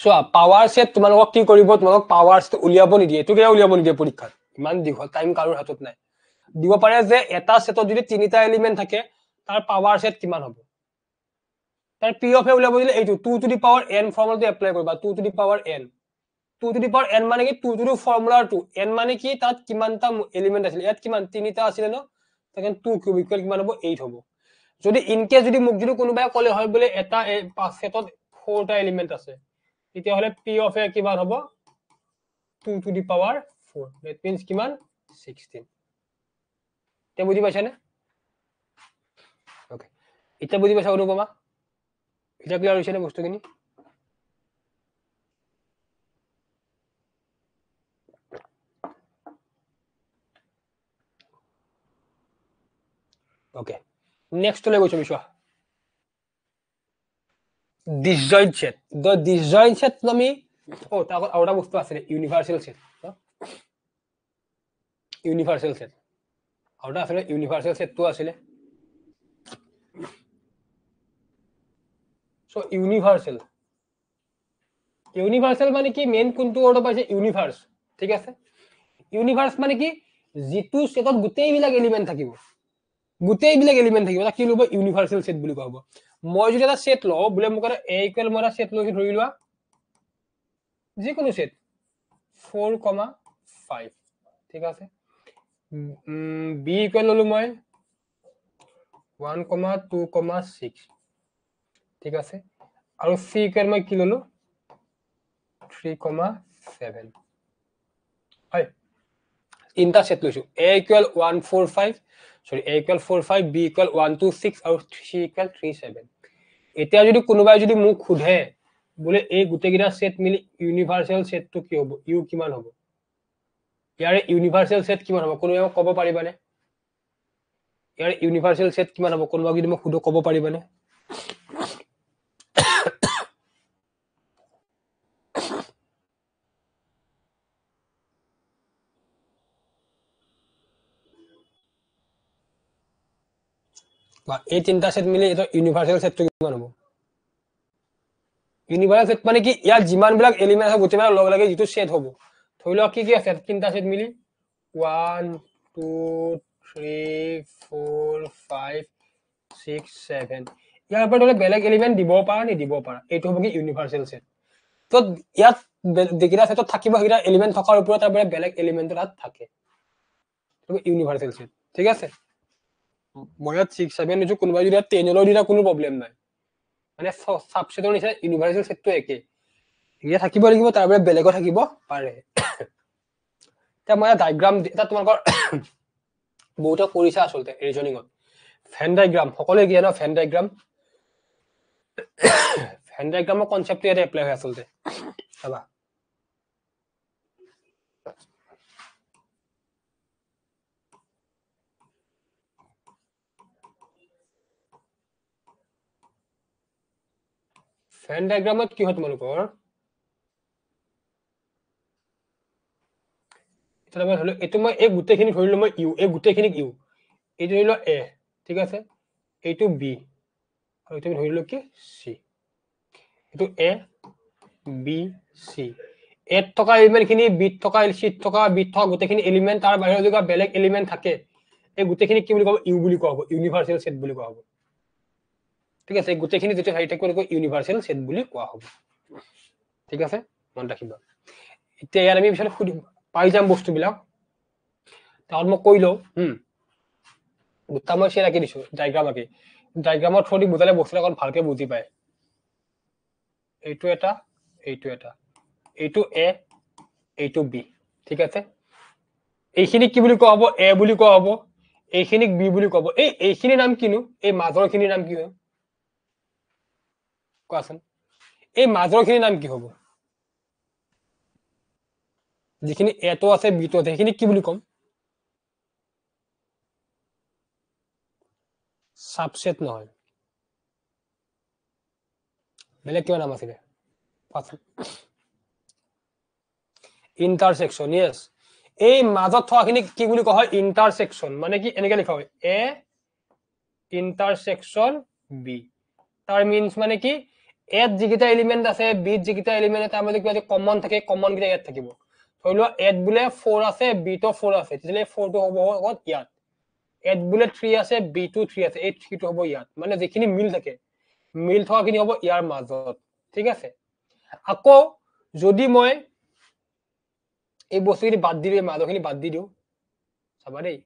সো পাওয়াৰ সেট তোমালোকক কি কৰিব তোমালোক পাওয়াৰ সেট উলিয়াব নিদিয়ে এটো কিয় উলিয়াব নিদিয়ে পৰীক্ষাত ইমান দীঘল টাইম কাৰোৰ হাতত নাই দিব পাৰে যে এটা সেটত যদি তিনিটা এলিমেন্ট থাকে তাৰ পাওয়াৰ সেট কিমান হ'ব তাৰ p of a উলিয়াব দিলে এইটো 2 to the power n ফৰ্মুলাটো এপ্লাই কৰিবা 2 to the power n 2 to the power n মানে কি 2 to the formula 2 n মানে কি তাত কিমানটা এলিমেন্ট আছিল ইয়াত কিমান তিনিটা আছিল ন তখন 2 কিউব ইকুয়াল কিমান হ'ব 8 হ'ব যদি ইন কেস যদি মোক যদি কোনোবাই কলে হয় বলে এটা সেটত 4টা এলিমেন্ট আছে তেতিয়া হলে p of a কিমান হ'ব 2 to the power 4 that means কিমান 16 তে বুজি পাইছা নে ওকে এটা বুজি পাইছা অনুপমা এটা ক্লিয়াৰ হৈছে নে বস্তুখিনি ওকে নেক্সট লৈ গৈছো বিশা disjoint set the disjoint set আমি তার আউটা বস্তু আছে ইউনিভার্সাল সেট ইউনিভার্সাল সেট আউটা আছে ইউনিভার্সাল সেট তো আছে সো ইউনিভার্সাল মানে কি মেইন কোনটো অর্ডার পাইছে ইউনিভার্স ঠিক আছে ইউনিভার্স মানে কি যেটো সেটত গুটেই বিলাক এলিমেন্ট থাকিব গুটেই বিলাক এলিমেন্ট থাকিব তাক কি লব ইউনিভার্সাল সেট বুলি কব মই যদি এটা সেট লও বলে মোক a ইকুয়াল মই এটা সেট লৈ ধৰি লোৱা যে কোনো সেট 4,5 ঠিক আছে b ইকুয়াল ললো মই 1,2,6 ঠিক আছে আৰু c ইকুয়াল মই কি ললো 3,7 হয় ইনটা সেট লৈছো a equal 145 sorry a equal 45 b equal 126 আৰু c ইকুয়াল 37 এতিয়া যদি কোনোবাই যদি মোক খুধে বলে এই গুটেগিটা সেট মিলি ইউনিভার্সাল সেট তো কি হ'ব ইউ কিমান হ'ব ইয়াৰ ইউনিভাৰ্সাল সেট কিমান হ'ব কোনোবাই ক'ব পাৰিবানে ইয়াৰ ইউনিভার্সাল সেট কিমান হ'ব কোনোবাই যদি মোক খুধো ক'ব পাৰিবানে বা এই তিনটা সেট মিলি এটা ইউনিভাৰ্সাল সেট কিমান হ'ব ইউনিভাৰ্সাল সেট মানে কি ইয়াৰ যিমান বিলাক এলিমেন্ট আছে গুটেই লগ লাগে যেটো সেট হ'ব ধৰি লওক কি আছে তিনটা সেট মিলি 1 2 3 4 5 6 7 ইয়াৰ পৰা ধৰি বেলেগ এলিমেন্ট দিব পাৰা নি দিব পাৰা এইটো হ'ব কি ইউনিভাৰ্সাল সেট তো ইয়াত দেখিৰা সেটত থাকিব হিৰা এলিমেন্ট থকাৰ ওপৰত তাৰ বেলেগ এলিমেন্ট তাত থাকে তো ইউনিভার্সাল সেট ঠিক আছে মই 6 7 নিছো কোনোবাই যদি 10 লৈ দিনা কোনো প্ৰবলেম নাই মানে সাবসেটৰ নিচা ইউনিভাৰ্সাল সেটটো একে ইয়া থাকিব লাগিব তাৰ বেলেগো থাকিব পাৰে তা মই ডায়াগ্ৰাম এটা তোমালোকৰ বহুতো কৰিছা আসলতে ৰিজনিংত ফেন ডায়াগ্ৰাম সকলে কি জানো ফেন ডায়াগ্ৰামৰ কনসেপ্টটো এটা এপ্লাই হয় আসলতে চাবা ফেন ডায়াগ্ৰামত কি হয় তোমালোকৰ এটা মই হলো এটো মই এই গুটেখিনি ধৰিলো মই ইউ এই গুটেখিনি ইউ এই ধৰিলো এ ঠিক আছে এইটো বি আৰু এইটো ধৰিলো কি সি এইটো এ বি সি এত থকা এলিমেন্ট খিনি বিত থকা সিত থকা বিত থকা গুটেখিনি এলিমেন্ট তাৰ বাহিৰে যদি বেলেগ এলিমেন্ট থাকে এই গোটেইখিনি কি বুলি কোৱা হ'ব ইউ বুলি কোৱা হ'ব ইউনিভাৰ্সেল সেট বুলি কোৱা হ'ব ঠিক আছে এই গোটেইখিনি যেটো হেৰি থাকিব ইউনিভাৰ্সেল সেট বুলি কোৱা হ'ব ঠিক আছে মন ৰাখিবা এতিয়া ইয়াৰ আমি পিছত পাই যাম বস্তুবিলাক তাহলে মই কৈ লও দুটা মই শেয়াৰ আঁকি দিছো ডায়াগ্ৰাম আঁকি ডায়াগ্ৰামৰ থ্ৰুদি বুজালে বস্তুটো অকণ ভালকে বুজি পায় এইটো এটা এইটো এ এইটো বি ঠিক আছে এইখিনি কি বুলি কোৱা হ'ব এ বুলি কোৱা হ'ব এইখিনিক বি বুলি কোৱা হ'ব এইখিনি নাম কিনো এই মাজৰখিনিৰ নাম কি হয় কোৱাচোন এই মাজৰখিনিৰ নাম কি হ'ব যিখিনি এটো আছে বিটো আছে সেইখিনি কি বুলি কম সাবসেট নহয় বেলেগ কিবা নাম আছিলে ইন্টারসেকশন ইয়েস এই মাজত থকাখিনি কি বুলি কোৱা হয় ইন্টাৰসেকশন মানে কি এনেকে লিখা হয় এ ইন্টাৰসেকশন বি তাৰ মিন্স মানে কি এত যিকিটা এলিমেন্ট আছে বিত যিকিটা এলিমেন্ট তাৰ মাজত কিবা কমন থাকে কমন কিটা ইয়াত থাকিব ধৰি লোৱা এত বুলে 4 আছে বি তো 4 আছে তেতিয়ালে 4 টো হ'ব ক'ত ইয়াত এত বুলে 3 আছে বি টো 3 আছে এই 3 টো হ'ব ইয়াত মানে যিখিনি মিল থাকে মিল থকাখিনি হ'ব ইয়াৰ মাজত ঠিক আছে আকৌ যদি মই এই বস্তুখিনি বাদ দি দিও মাজৰখিনি বাদ দি দিও চাবা দেই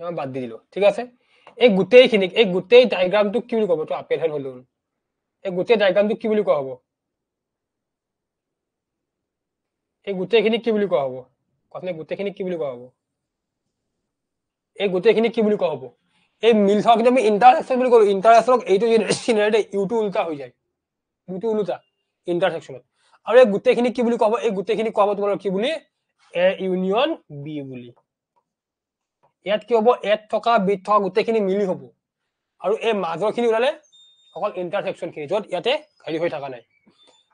মই বাদ দি দিলো ঠিক আছে এই গোটেই ডায়াগ্ৰামটো কি বুলি ক'ব তো আপেল হেল হলো এই গোটেই ডায়াগ্ৰামটো কি বুলি কোৱা হ'ব এই গোটেইখিনি কি বুলি কোৱা হ'ব কথা গোটেইখিনি কি বুলি কোৱা হ'ব এই গোটেইখিনি কি বুলি কোৱা হ'ব এই মিল থকা কিন্তু আমি ইন্টাৰসেকশন বুলি কৰো ইন্টাৰসেকশন এইটো জেনাৰেট ইউটো উল্টা হৈ যায় ইউটো উল্টা ইন্টাৰসেকশনত আৰু এই গোটেইখিনি কি বুলি কোৱা হ'ব এই গোটেইখিনি কোৱা হ'ব তোমাৰ কি বুলি এ ইউনিয়ন বি বুলি ইয়াত কি হ'ব এত থকা বিত থকা গোটেইখিনি মিলি হ'ব আৰু এই মাজৰখিনি ওলালে অকল ইন্টারসেকশন খিনি যত ইয়াতে খালি হৈ থকা নাই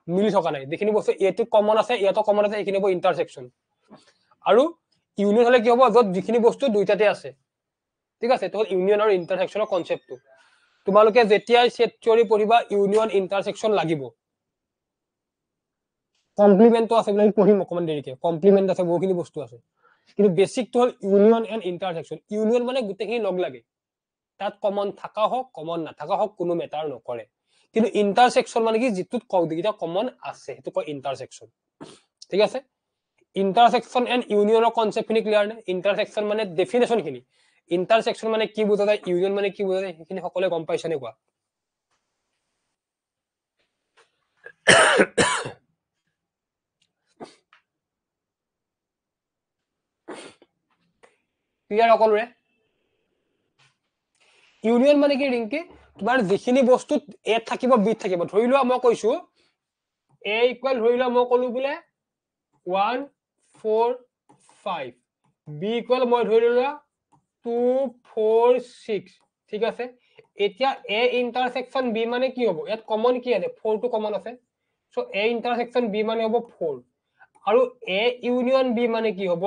মিলি থকা নাই যিখিনি বস্তু এটো কমন আছে ইয়াতো কমন আছে এইখিনি হ'ব ইন্টারসেকশন আৰু ইউনিয়ন হলে কি হ'ব যত যিখিনি বস্তু দুইটাতে আছে ঠিক আছে তো ইউনিয়ন আৰু ইন্টাৰসেকশনৰ কনসেপ্টটো তোমালোকে যেতিয়া সেট থিওৰি পঢ়িবা ইউনিয়ন ইন্টাৰসেকশন লাগিব কমপ্লিমেন্টটো আছে বুলি পঢ়িম অকমান দেৰিকে কমপ্লিমেন্ট আছে বহুখিনি বস্তু আছে কিন্তু বেসিক তো হল ইউনিয়ন এন্ড ইন্টারসেকশন ইউনিয়ন মানে গোটেইখিনি লগ লাগে তাত কমন থাকা হোক কমন নাথাকা হোক কোনো মেটাৰ নকৰে কিন্তু ইন্টারসেকশন মানে কি যেটুত কওদিটা কমন আছে হেতু কয় ইন্টারসেকশন ঠিক আছে ইন্টারসেকশন এন্ড ইউনিয়নৰ কনসেপ্ট খিনি ক্লিয়াৰ নে ইন্টারসেকশন মানে ডেফিনেশন খিনি ইন্টারসেকশন মানে কি বুজা যায় ইউনিয়ন মানে কি বুজা যায় সেইখিনি সকলে গম পাইছে নে কোৱা ক্লিয়াৰ সকলোৰে ইউনিয়ন মানে কি ৰিংকি তোমাৰ যিখিনি বস্তু এ থাকিব বি থাকিব ধৰি লোৱা মই কৈছো এ ইকুৱেল ধৰি লোৱা মই কলো বুলে 1 4 5 বি ইকুৱেল মই ধৰি লোৱা 2 4 6 ঠিক আছে এতিয়া এ ইন্টারসেকশন বি মানে কি হ'ব ইয়াত কমন কি আছে 4 টো কমন আছে সো এ ইন্টারসেকশন বি মানে হ'ব 4 আৰু এ ইউনিয়ন বি মানে কি হ'ব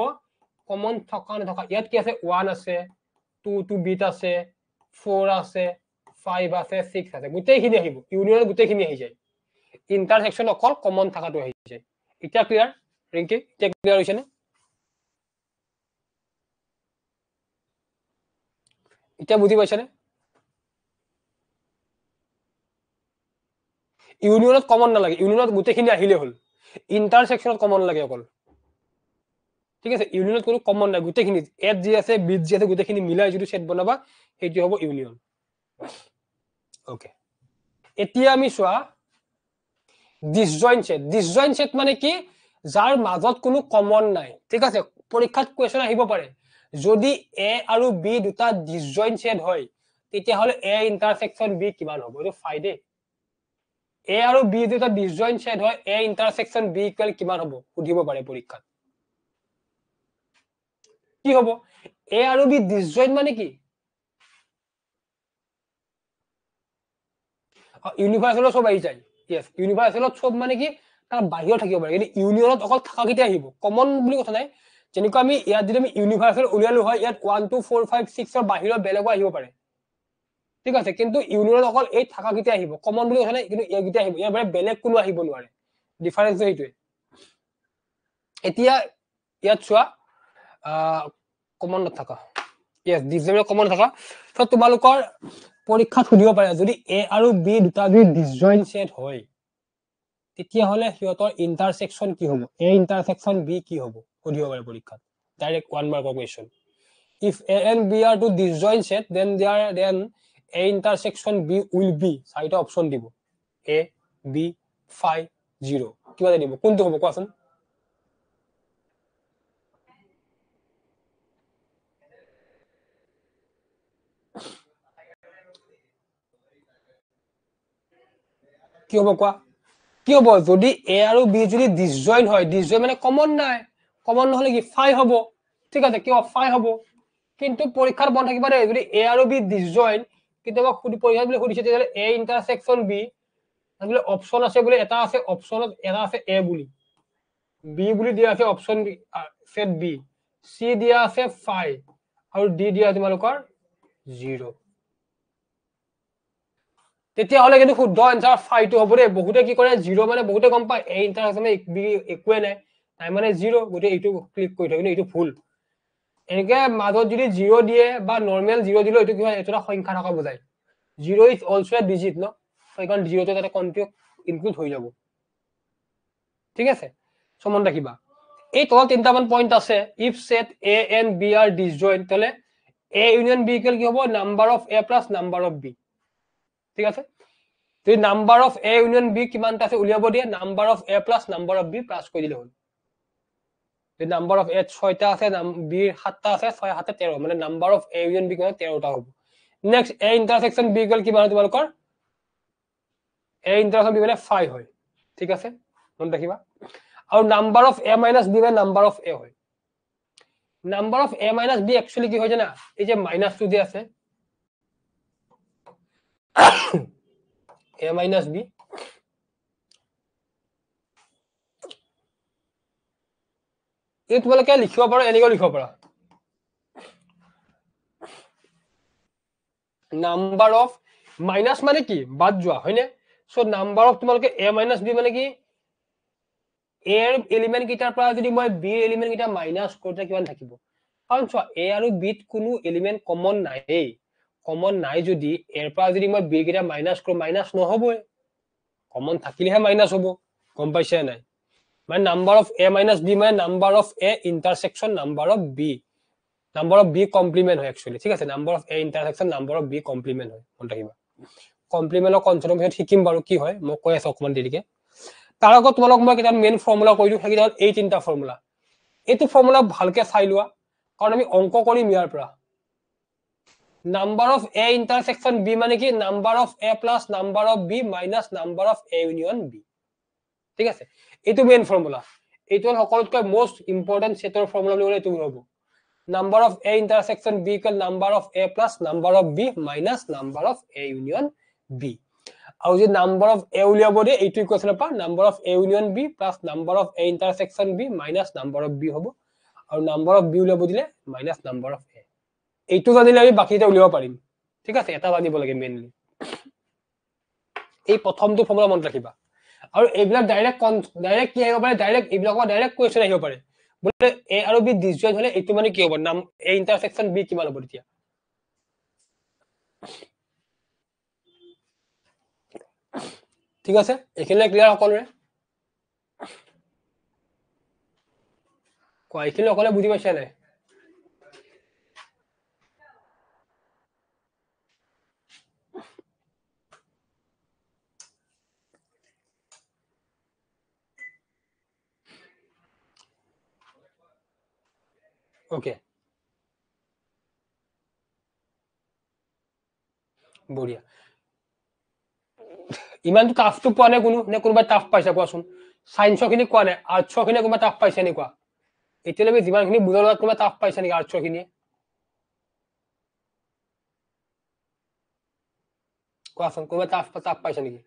কমন থকা নথকা ইয়াত কি আছে 1 আছে 2 টো বিট আছে 4 আছে 5 আছে 6 আছে গোটেইখিনি আহিব ইউনিয়ন গোটেইখিনি আহি যায় ইন্টারসেকশন অকল কমন থাকাটো আহি যায় এতিয়া ক্লিয়াৰ ৰিংকি এতিয়া ক্লিয়াৰ হৈছে নে এতিয়া বুজি পাইছা নে ইউনিয়নত কমন নালাগে ইউনিয়নত গোটেইখিনি আহিলে হল ইন্টারসেকশনত কমন লাগে অকল ঠিক আছে ইউনিয়নত কোনো কমন নাই গোটেইখিনি এট জি আছে বিট জি আছে গোটেইখিনি মিলাই যদি সেট বনাবা সেইটো হ'ব ইউনিয়ন ওকে এতিয়া আমি চোৱা ডিসজয়েন্ট সেট মানে কি যাৰ মাজত কোনো কমন নাই ঠিক আছে পৰীক্ষাত কোৱেশ্চন আহিব পাৰে যদি এ আৰু বি দুটা ডিসজয়েন্ট সেট হয় তেতিয়া হলে এ ইন্টাৰসেকশন বি কিমান হ'ব এটো ফাইডে এ আৰু বি দুটা ডিসজয়েন্ট সেট হয় এ ইন্টাৰসেকশন বি ইকুৱেল কিমান হ'ব সুধিব পাৰে পৰীক্ষাত কি হ'ব এ আৰু বি ডিসজয়েন্ট মানে কি ইউনিভাৰ্সাল সব আহি যায় ইয়েস ইউনিভাৰ্সালত সব মানে কি তাৰ বাহিৰত থাকিব পাৰে কিন্তু ইউনিয়নত অকল থাকা কিটা আহিব কমন বুলি কথা নাই যেনেকৈ আমি ইয়াত যদি আমি ইউনিভার্সাল উলিয়ালো হয় ইয়াত 1 2 4 5 6 ৰ বাহিৰত বেলেগো আহিব পাৰে ঠিক আছে কিন্তু ইউনিয়নত অকল এই থাকা কিটা আহিব কমন বুলি কথা নাই কিন্তু এই কিটা আহিব ইয়াৰ বাৰে বেলেগ কোনো আহিব নোৱাৰে ডিফাৰেন্স এইটোৱে এতিয়া ইয়াত চোৱা কমন নাথাকা ইয়েস ডিসজয়েন্ট কমন নাথাকা তো তোমালোকৰ পৰীক্ষাত সুধিব পাৰে যদি এ আৰু বি দুটা যদি ডিসজয়েন্ট সেট হয় তেতিয়া হলে সিহঁতৰ ইন্টাৰসেকশন কি হ'ব এ ইন্টাৰসেকশন বি কি হ'ব সুধিব পাৰে পৰীক্ষাত ডাইৰেক্ট 1 মাৰ্কৰ question if a and b are two disjoint set then a intersection b will be চাৰিটা অপচন দিব a b 5 0 কিবা দিব কোনটো হ'ব কোৱাচোন কি হ'ব কোৱা কি হ'ব যদি a আৰু b যদি ডিসজয়েন্ট হয় ডিসজয়েন্ট মানে কমন নাই কমন নহলে কি 5 হ'ব ঠিক আছে কিয় 5 হ'ব কিন্তু পৰীক্ষাৰ বন্ধ থাকিব দে যদি a আৰু b ডিসজয়েন্ট কিন্তু পৰীক্ষাত বুলি সুধিছে তেতিয়াহলে a ইন্টাৰসেকশন b তাহলে অপশন আছে বুলি এটা আছে অপশনত এটা আছে a বুলি b বুলি দিয়া আছে অপশন সেট b c দিয়া আছে 5 আৰু d দিয়া তোমালোকৰ 0 তেতিয়া হলে কিন্তু শুদ্ধ আনসাৰ 5 টো হ'ব দে বহুতে কি কৰে 0 মানে বহুতে গম পায় a ইন্টাৰসেকশন b একোৱে নাই তাই মানে 0 গটে এইটো ক্লিক কৰি থৈ কিন্তু এইটো ভুল এনেকে মাজত যদি 0 দিয়ে বা নরমাল 0 দিলে এইটো কি হয় এটা সংখ্যা থকা বুজায় 0 ইজ অলসো এ ডিজিট ন সেইকাৰণ 0 তে তাতে কনটিনিউ ইনক্লুড হৈ যাব ঠিক আছে সমান ৰাখিবা এই তলত তিনটামান পইণ্ট আছে if set a and b are disjoint তাহলে a ইউনিয়ন b ইকুয়াল কি হ'ব number of a plus number of b ঠিক আছে যদি number of a union b কিমানটা আছে উলিয়াব দিয়ে number of a plus number of b plus কৰি দিলে হ'ল যদি নাম্বার অফ a 6টা আছে b 7টা আছে 6 7 13 মানে number of a union b কিমান 13টা হ'ব next a intersection b equal কিমান তোমালোকৰ a ইন্টাৰসেকশন b মানে 5 হয় ঠিক আছে মন ৰাখিবা আৰু number of a minus b মানে নাম্বার অফ a হয় number of a minus b actually কি হয় জানা এই যে মাইনাস টু দিয়ে আছে a মাইনাস b এই তোমালোকে লিখিব পাৰো এনেকৈ লিখিব পাৰা নাম্বাৰ অফ মাইনাস মানে কি বাদ যোৱা হয়নে সো নাম্বার অফ তোমালোকে a মাইনাস b মানে কি a এর এলিমেন্ট কিটাৰ পৰা যদি মই b এৰ এলিমেন্ট কিটা মাইনাস কৰতে কিমান থাকিব কাৰণ চোৱা a আৰু b ত কোনো এলিমেন্ট কমন নাই কমন নাই যদি এৰ পৰা যদি মই b কিটা মাইনাস কৰো মাইনাস নহবই কমন থাকিলেহে মাইনাস হ'ব গম পাইছে নাই মানে number of a minus b মানে number of a intersection number of b number of b complement হয় एक्चुअली ঠিক আছে number of a intersection number of b complement হয় মন ৰাখিবা কমপ্লিমেন্টৰ কনসেপ্টৰ বিষয়ে শিকিম বাৰু কি হয় মই কৈ আছো অকমান দেৰিকে তাৰ আগত তোমালোক মই কিটা মেইন ফৰ্মুলা কৈ দিও সেইটা এই তিনটা ফৰ্মুলা এইটো ফৰ্মুলা ভালকে চাই লোৱা কাৰণ আমি অংক কৰিম ইয়াৰ পৰা number of a intersection b মানে কি number of a plus number of b minus number of a union b ঠিক আছে এইটো মেইন ফৰ্মুলা এইটো সকলোতকৈ মোস্ট ইম্পৰ্টেন্ট সেটৰ ফৰ্মুলা বুলি এইটো হ'ব number of a intersection b equal number of a plus number of b minus number of a union b আৰু যে নাম্বাৰ অফ a উলিয়াব দিয়ে এইটো ইকুয়েশনৰ পৰা number of a union b plus number of a ইন্টাৰসেকশন b minus number of b হ'ব আৰু নাম্বাৰ অফ b উলিয়াব দিলে মাইনাস নাম্বাৰ অফ a এইটো জানিলে আমি বাকিটা উলিয়াব পাৰিম ঠিক আছে এটা জানিব লাগে মেইনলি এই প্ৰথমটো ফৰ্মুলা মনত ৰাখিবা আৰু এইবিলাক ডাইৰেক্ট কি আহিব পাৰে ডাইৰেক্ট এইবিলাকৰ ডাইৰেক্ট কোৱেশ্চন আহিব পাৰে বলে a আৰু b ডিসজয়েন্ট হলে এইটো মানে কি হ'ব নাম a ইন্টারসেকশন b কিমান হ'ব তেতিয়া ঠিক আছে এখানে ক্লিয়ার সকলোৰে কোৱাইখিনি সকলে বুজি পাইছে নাই ওকে বঢ়িয়া ইমানটো টাফটো পোৱা নাই কোনো নে কোনোবা টাফ পাইছে কোৱাচোন সায়েন্সৰ খিনি কোৱা নাই আৰ্টছৰ খিনি কোনোবা টাফ পাইছে নে কোৱা এতিয়ালৈকে যিমানখিনি বুজালো কোনোবা টাফ পাইছে নেকি আৰ্টছৰ খিনি কোৱাচোন কোনোবা টাফ পাইছে নেকি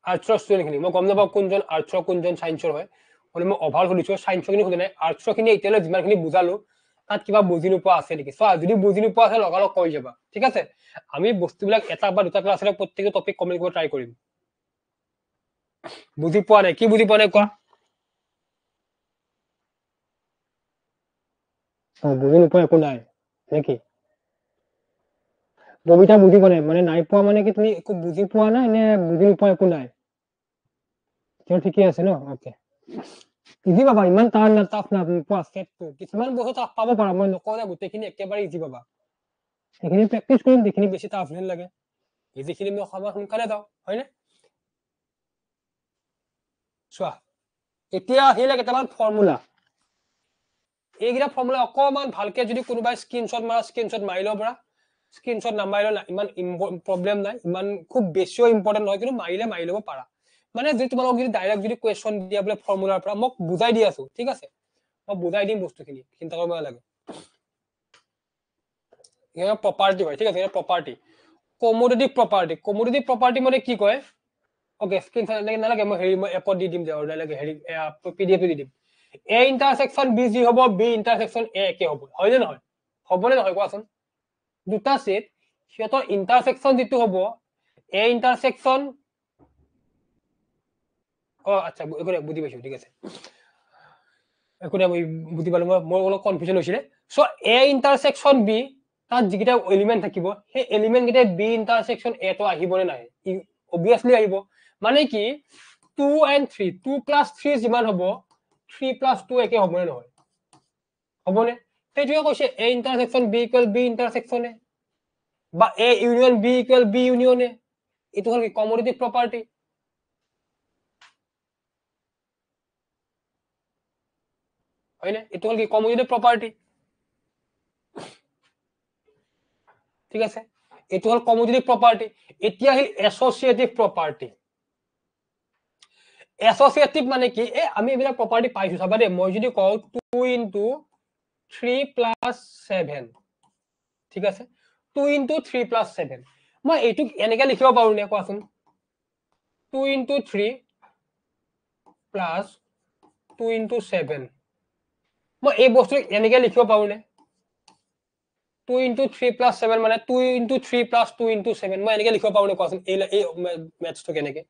আৰ্টছৰ ষ্টুডেন্ট খিনি মই গম নাপাওঁ কোনজন আৰ্টছৰ কোনজন সায়েন্সৰ হয় মানে মই অভাৰ সুধিছো সায়েন্সৰ খিনি সুধা নাই আৰ্টছৰ খিনি এতিয়ালৈ যিমানখিনি বুজালো তাত কিবা বুজি নোপোৱা আছে নেকি চোৱা যদি বুজি নোপোৱা আছে লগালগ কৈ যাবা ঠিক আছে আমি বস্তুবিলাক এটা বা দুটা ক্লাছৰে প্ৰত্যেকটো টপিক কমপ্লিট কৰিব ট্ৰাই কৰিম বুজি পোৱা নাই কি বুজি পোৱা নাই কোৱা বুজি নোপোৱা একো নাই নেকি ববিতা বুজি পোৱা নাই মানে নাই পোৱা মানে কি তুমি একো বুজি পোৱা নাই নে বুজি নোপোৱা একো নাই তেওঁ ঠিকে আছে ন ওকে ইজি পাবা ইমান টান না টাফ না পোৱা ছেটটো কিছুমান বস্তু টাফ পাব পাৰা মই নকওঁ যে গোটেইখিনি একেবাৰে ইজি পাবা সেইখিনি প্ৰেক্টিচ কৰিম যিখিনি বেছি টাফ যেন লাগে যিখিনি মই সময় সোনকালে যাওঁ হয়নে চোৱা এতিয়া আহিলে কেইটামান ফৰ্মুলা এইকেইটা ফৰ্মুলা অকমান ভালকে যদি কোনোবাই স্ক্ৰীনশ্বট মাৰি ল'ব পৰা স্ক্ৰীনশ্বট নামাৰিলে ইমান প্ৰব্লেম নাই ইমান খুব বেছিও ইম্পৰ্টেণ্ট নহয় কিন্তু মাৰি ল'ব পাৰা মানে যদি তোমালোক যদি ডাইৰেক্ট যদি কুৱেশ্যন দিয়া বোলে ফৰ্মুলাৰ পৰা মোক বুজাই দি আছো ঠিক আছে মই বুজাই দিম বস্তুখিনি চিন্তা কৰিব নালাগে ইয়াৰ প্ৰপাৰ্টি হয় ঠিক আছে ইয়াৰ প্ৰপাৰ্টি কমোডিটিভ প্ৰপাৰ্টি মানে কি কয় ওকে স্ক্ৰীনশ্বট নালাগে মই হেৰি মই এপত দি দিম যে নালাগে হেৰি পিডিএফ দি দিম এ ইন্টাৰসেকশন বি যি হ'ব বি ইন্টাৰসেকশন এ একে হ'ব হয় নে নহয় হ'বনে নহয় কোৱাচোন দুটা সেট সিহঁতৰ ইন্টাৰসেকশন যিটো হ'ব এ ইন্টাৰসেকশন আচ্ছা বুজি পাইছো ঠিক আছে একো নাই বুজি পালো মই অলপ কনফিউজন হৈছিলে সো এ ইন্টাৰসেকশন বি তাত যিকেইটা এলিমেন্ট থাকিব সেই এলিমেন্ট কেইটা বি ইন্টাৰসেকশন এ তো আহিবনে নাই অবভিয়াছলি আহিব মানে কি 2 and 3 2 plus 3 যিমান হ'ব 3 plus 2 একে হ'বনে নহয় হ'বনে সেইটোৱে কৈছে A intersection B equal B intersection A বা A union B equal B union A এইটো হ'ল কি কমোডিটিভ প্ৰপাৰ্টি হয়নে এইটো হ'ল কি কমোডিটিভ প্ৰপাৰ্টি ঠিক আছে এইটো হ'ল কমোডিটিভ প্ৰপাৰ্টি এতিয়া আহিল এছ'চিয়েটিভ প্ৰপাৰ্টি এছ'চিয়েটিভ মানে কি আমি এইবিলাক প্ৰপাৰ্টি পাইছো চাবা দেই মই যদি কওঁ 2 into 3 plus 7 ঠিক আছে 2 into 3 plus 7 মই এইটোক এনেকে লিখিব পাৰো নে কোৱাচোন 2 into 3 plus 2 into 7 মই এই বস্তু এনেকে লিখিব পাৰো নে 2 into 3 plus 7 মানে 2 into 3 plus 2 into 7 মই এনেকে লিখিব পাৰো নে কোৱাচোন এই মেথছটো কেনেকে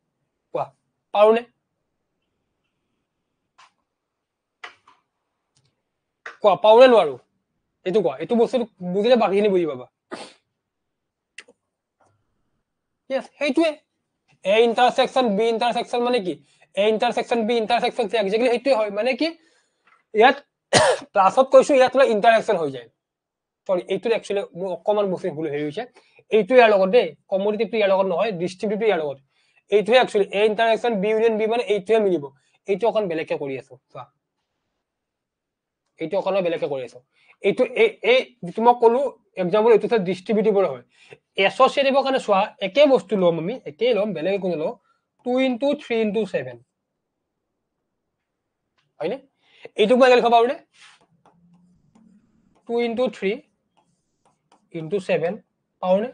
কোৱা পাৰো নে কোৱা পাৰো নে নোৱাৰো এইটো কোৱা এইটো বস্তু বুজিলে বাকিখিনি বুজি পাবা yes সেইটোৱে এ ইন্টাৰসেকশন বি ইন্টাৰসেকশন মানে কি এ ইন্টাৰসেকশন বি ইন্টাৰসেকশন এক্স্যাক্টলি সেইটোৱে হয় মানে কি ইয়াত ক্লাছত কৈছো ইয়াত হলে ইন্টাৰসেকশন হৈ যায় সৰি এইটো একচুয়ালি মোৰ অকমান বস্তু ভুল হৈ গৈছে এইটো ইয়াৰ লগত দেই কমোডিটিভটো ইয়াৰ লগত নহয় ডিস্ট্ৰিবিউটিভ ইয়াৰ লগত এইটোৱে একচুয়ালি এ ইন্টাৰসেকশন বি ইউনিয়ন বি মানে এইটোৱে মিলিব এইটো অকন বেলেগকে কৰি আছো চোৱা এইটো অকন বেলেগকে কৰি আছো এইটো এই যিটো মই কলো এক্সাম্পল এইটো ডিস্ট্ৰিবিউটিভৰ হয় এছ'চিয়েটিভৰ কাৰণে চোৱা একে বস্তু লম আমি একেই লম বেলেগ একো নলওঁ 2 into 3 into 7 হয়নে এইটো মই লিখিব পাৰো নে 2 into 3 into 7 পাৰো নে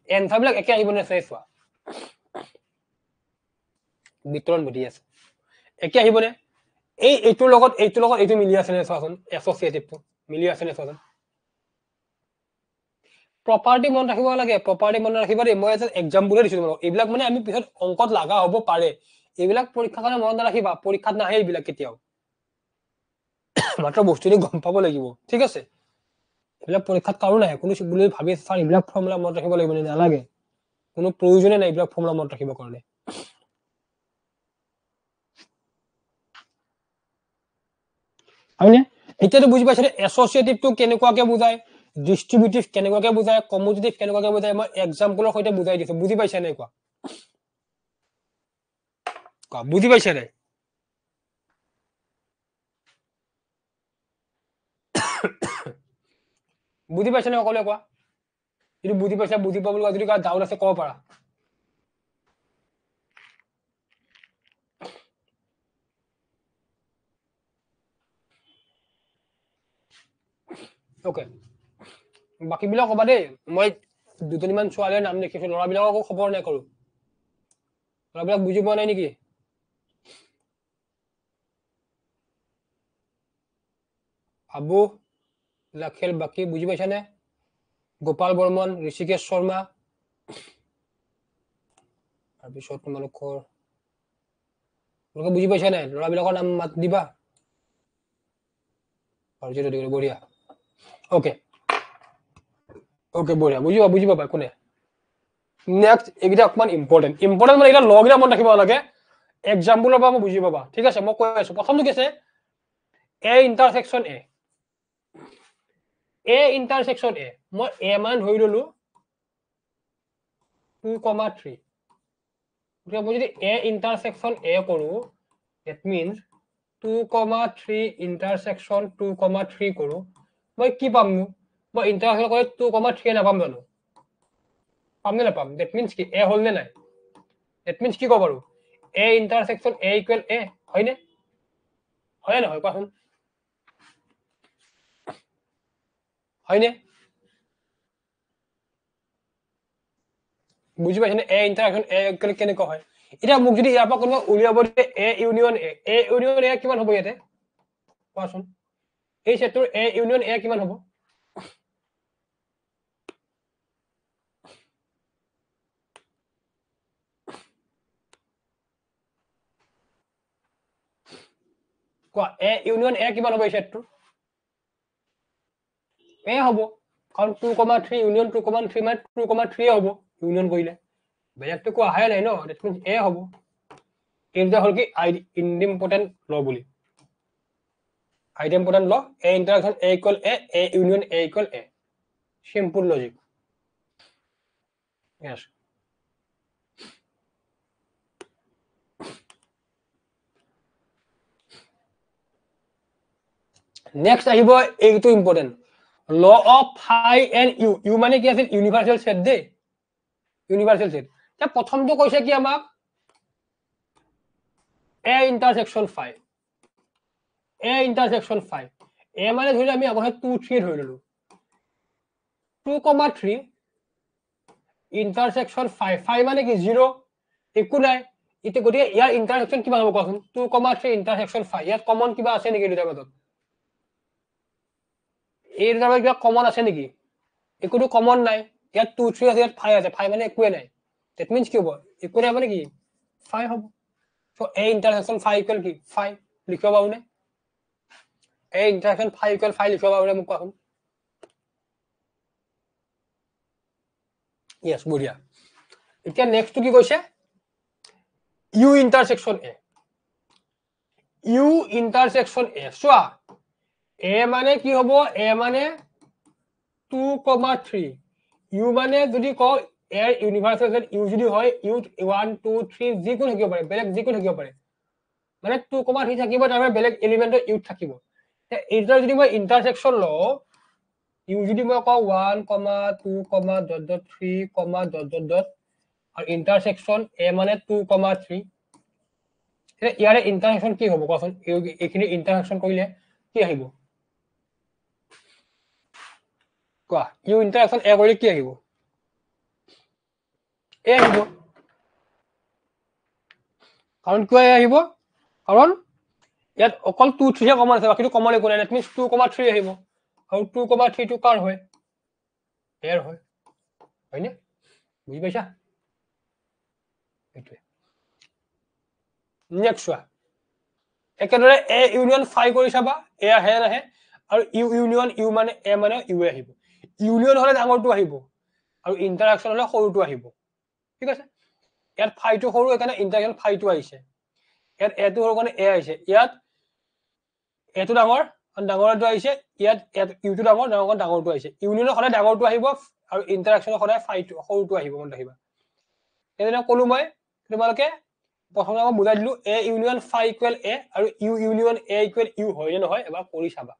এনসাৰ বিলাক একে আহিব নে চাই চোৱা বিতৰণ বুদ্ধি আছে একে আহিব নে এইটোৰ লগত এইটো মিলি আছে নে চোৱাচোন এছ'চিয়েটিভটো মিলি আছে নে চোৱাচোন প্ৰপাৰ্টি মন ৰাখিব লাগে প্ৰপাৰ্টি মন ৰাখিব দেই মই এটা এক্সাম্পল দিছো তোমালোক এইবিলাক মানে আমি পিছত অংকত লাগা হ'ব পাৰে এইবিলাক পৰীক্ষাৰ কাৰণে মনত ৰাখিবা পৰীক্ষাত নাহে এইবিলাক কেতিয়াও মাত্ৰ বস্তুটো গম পাব লাগিব ঠিক আছে এইবিলাক পৰীক্ষাত কাৰো নাহে কোনো বুলি ভাবি ছাৰ এইবিলাক ফৰ্মুলা মনত ৰাখিব লাগিব নালাগে কোনো প্ৰয়োজনে নাই এইবিলাক ফৰ্মুলা মনত ৰাখিবৰ কাৰণে হয়নে এতিয়াতো বুজি পাইছে এছ'চিয়েটিভটো কেনেকুৱাকে বুজায় ডিস্ট্ৰিবিউটিভ কেনেকুৱাকে বুজায় কমোডিটিভ কেনেকুৱাকে বুজায় মই এক্সাম্পলৰ সৈতে বুজাই দিছো বুজি পাইছে নাই কোৱা বুজি পাইছে নাই বুজি পাইছে নাই সকলোৱে কোৱা যদি বুজি পাইছা বুজি পাবলৈ যদি কিবা ডাউট আছে ক'ব পাৰা ওকে বাকী বিলাক ক'বা দেই মই দুজনীমান ছোৱালীৰ নাম দেখিছো ল'ৰাবিলাককো খবৰ নাই কৰো ল'ৰাবিলাক বুজি পোৱা নাই নেকি আবু লাখেল বাকী বুজি পাইছা নে গোপাল বৰ্মন ঋষিকেশ শৰ্মা তাৰপিছত তোমালোকৰ বুজি পাইছা নাই ল'ৰাবিলাকৰ নাম মাত দিবা আৰু 0 ডিগ্ৰী বঢ়িয়া ওকে ওকে বঢ়িয়া বুজি পাবা কোনে নেক্সট এইকেইটা অকমান ইম্পৰ্টেণ্ট মানে এটা লগকেইটা মনত ৰাখিব লাগে এক্সাম্পলৰ পৰা মই বুজি পাবা ঠিক আছে মই কৈ আছো প্ৰথমটো কি আছে এ ইণ্টাৰসেকশ্যন এ ইণ্টাৰসেকশ্যন এ মই এ মান ধৰি ললো 2,3 গতিকে মই যদি এ ইণ্টাৰসেকশ্যন এ কৰো that means 2,3 ইণ্টাৰসেকশ্যন 2,3 কৰো মই কি পাম মই ইণ্টাৰসেকশ্যন কৰি 2,3 নাপাম জানো পাম নে নাপাম that means কি এ হল নে নাই that means কি কব পাৰো এ ইণ্টাৰসেকশ্যন এ ইকুৱেল এ হয়নে হয় নহয় কোৱাচোন হয়নে বুজি পাইছেনে এ ইণ্টাৰসেকশ্যন এ ইকুৱেল কেনেকুৱা হয় এতিয়া মোক যদি ইয়াৰ পৰা কোনোবা উলিয়াব দিয়ে এ ইউনিয়ন এ কিমান হ'ব ইয়াতে কোৱাচোন এই সেটটোৰ এ ইউনিয়ন এ কিমান হ'ব কোৱা এ ইউনিয়ন এ কিমান হ'ব এই সেটটোৰ এ হ'ব কাৰণ 2,3 ইউনিয়ন 2,3 মানে 2,3 হ'ব ইউনিয়ন কৰিলে বেলেগটো কোৱা আহাই নাই ন দ্যাট মিন্স এ হ'ব এইটা হল কি ইনডিম্পৰ্টেণ্ট ল বুলি idempotent law a interaction a equal a union a equal a simple logic yes next আহিব এইটো important law of phi and u মানে কি আছিল ইউনিভাৰ্সাল সেট দে ইউনিভাৰ্সাল সেট তা প্ৰথমটো কৈছে কি আমাক a intersection phi a intersection phi a মানে ধৰি আমি আগতে 2 3 ধৰি ললো 2,3 intersection phi phi মানে কি 0 একো নাই ইতে গটিকে ইয়াৰ ইন্টাৰসেকশন কিমান হ'ব কোৱাচোন 2,3 intersection phi ইয়াত কমন কিবা আছে নেকি দুটা মাজত এই দুটা মাজত কিবা কমন আছে নেকি একোটো কমন নাই ইয়াত 2 3 আছে ইয়াত 5 আছে 5 মানে একোৱে নাই দ্যাট মিন্স কি হ'ব একো নাই মানে কি 5 হ'ব so a intersection phi equal কি 5 লিখিব পাৰোনে a intersection phi equal 5 লিখিব পাৰোনে মোক কোৱাচোন yes বঢ়িয়া এতিয়া নেক্সট কি কৈছে u intersection a u intersection a চোৱা a মানে কি হ'ব a মানে 2,3 u মানে যদি কও এর ইউনিভার্সাল সেট u যদি হয় u 1 2 3 যি কোন থাকিব পাৰে বেলেগ যি কোন থাকিব পাৰে মানে 2,3 থাকিব তাৰ বেলেগ এলিমেন্টৰ u থাকিব এইটা যদি মই ইন্টারসেকশন ল u যদি মই কও 1, 2, dot dot 3, dot dot dot আর ইন্টারসেকশন a মানে 2,3 ইয়াৰে ইন্টাৰসেকশন কি হ'ব কোৱাচোন এইখিনি ইন্টাৰসেকশন কৰিলে কি আহিব কোৱা ইউ ইন্টাৰসেকশন a কৰিলে কি আহিব a আহিব কাৰণ কিয় আহিব কাৰণ ইয়াত অকল 2 3 কমন আছে বাকিটো কমন একো নাই দ্যাট মিন্স 2,3 আহিব আৰু 2,3 টো কাৰ হয় এৰ হয় হয়নে বুজি পাইছা এইটোৱে নেক্সট চোৱা একেদৰে a ইউনিয়ন phi কৰি চাবা a আহে নাহে আৰু u ইউনিয়ন u মানে a মানে u আহিব ইউনিয়ন হলে ডাঙৰটো আহিব আৰু ইন্টাৰএকশন হলে সৰুটো আহিব ঠিক আছে ইয়াত phi টো সৰু একাৰণে ইন্টাৰএকশন phi টো আহিছে ইয়াত a টো সৰু কাৰণে a আহিছে ইয়াত a টো ডাঙৰ আৰু ডাঙৰটো আহিছে ইয়াত u টো ডাঙৰ ডাঙৰটো আহিছে ইউনিয়ন হলে ডাঙৰটো আহিব আৰু ইন্টাৰএকশন হলে phi টো সৰুটো আহিব মন ৰাখিবা এনে কলো মই তোমালোকে প্ৰথমে মই বুজাই দিলো a union phi equal a আৰু u union a equal u হয় নে নহয় এবাৰ কৰি চাবা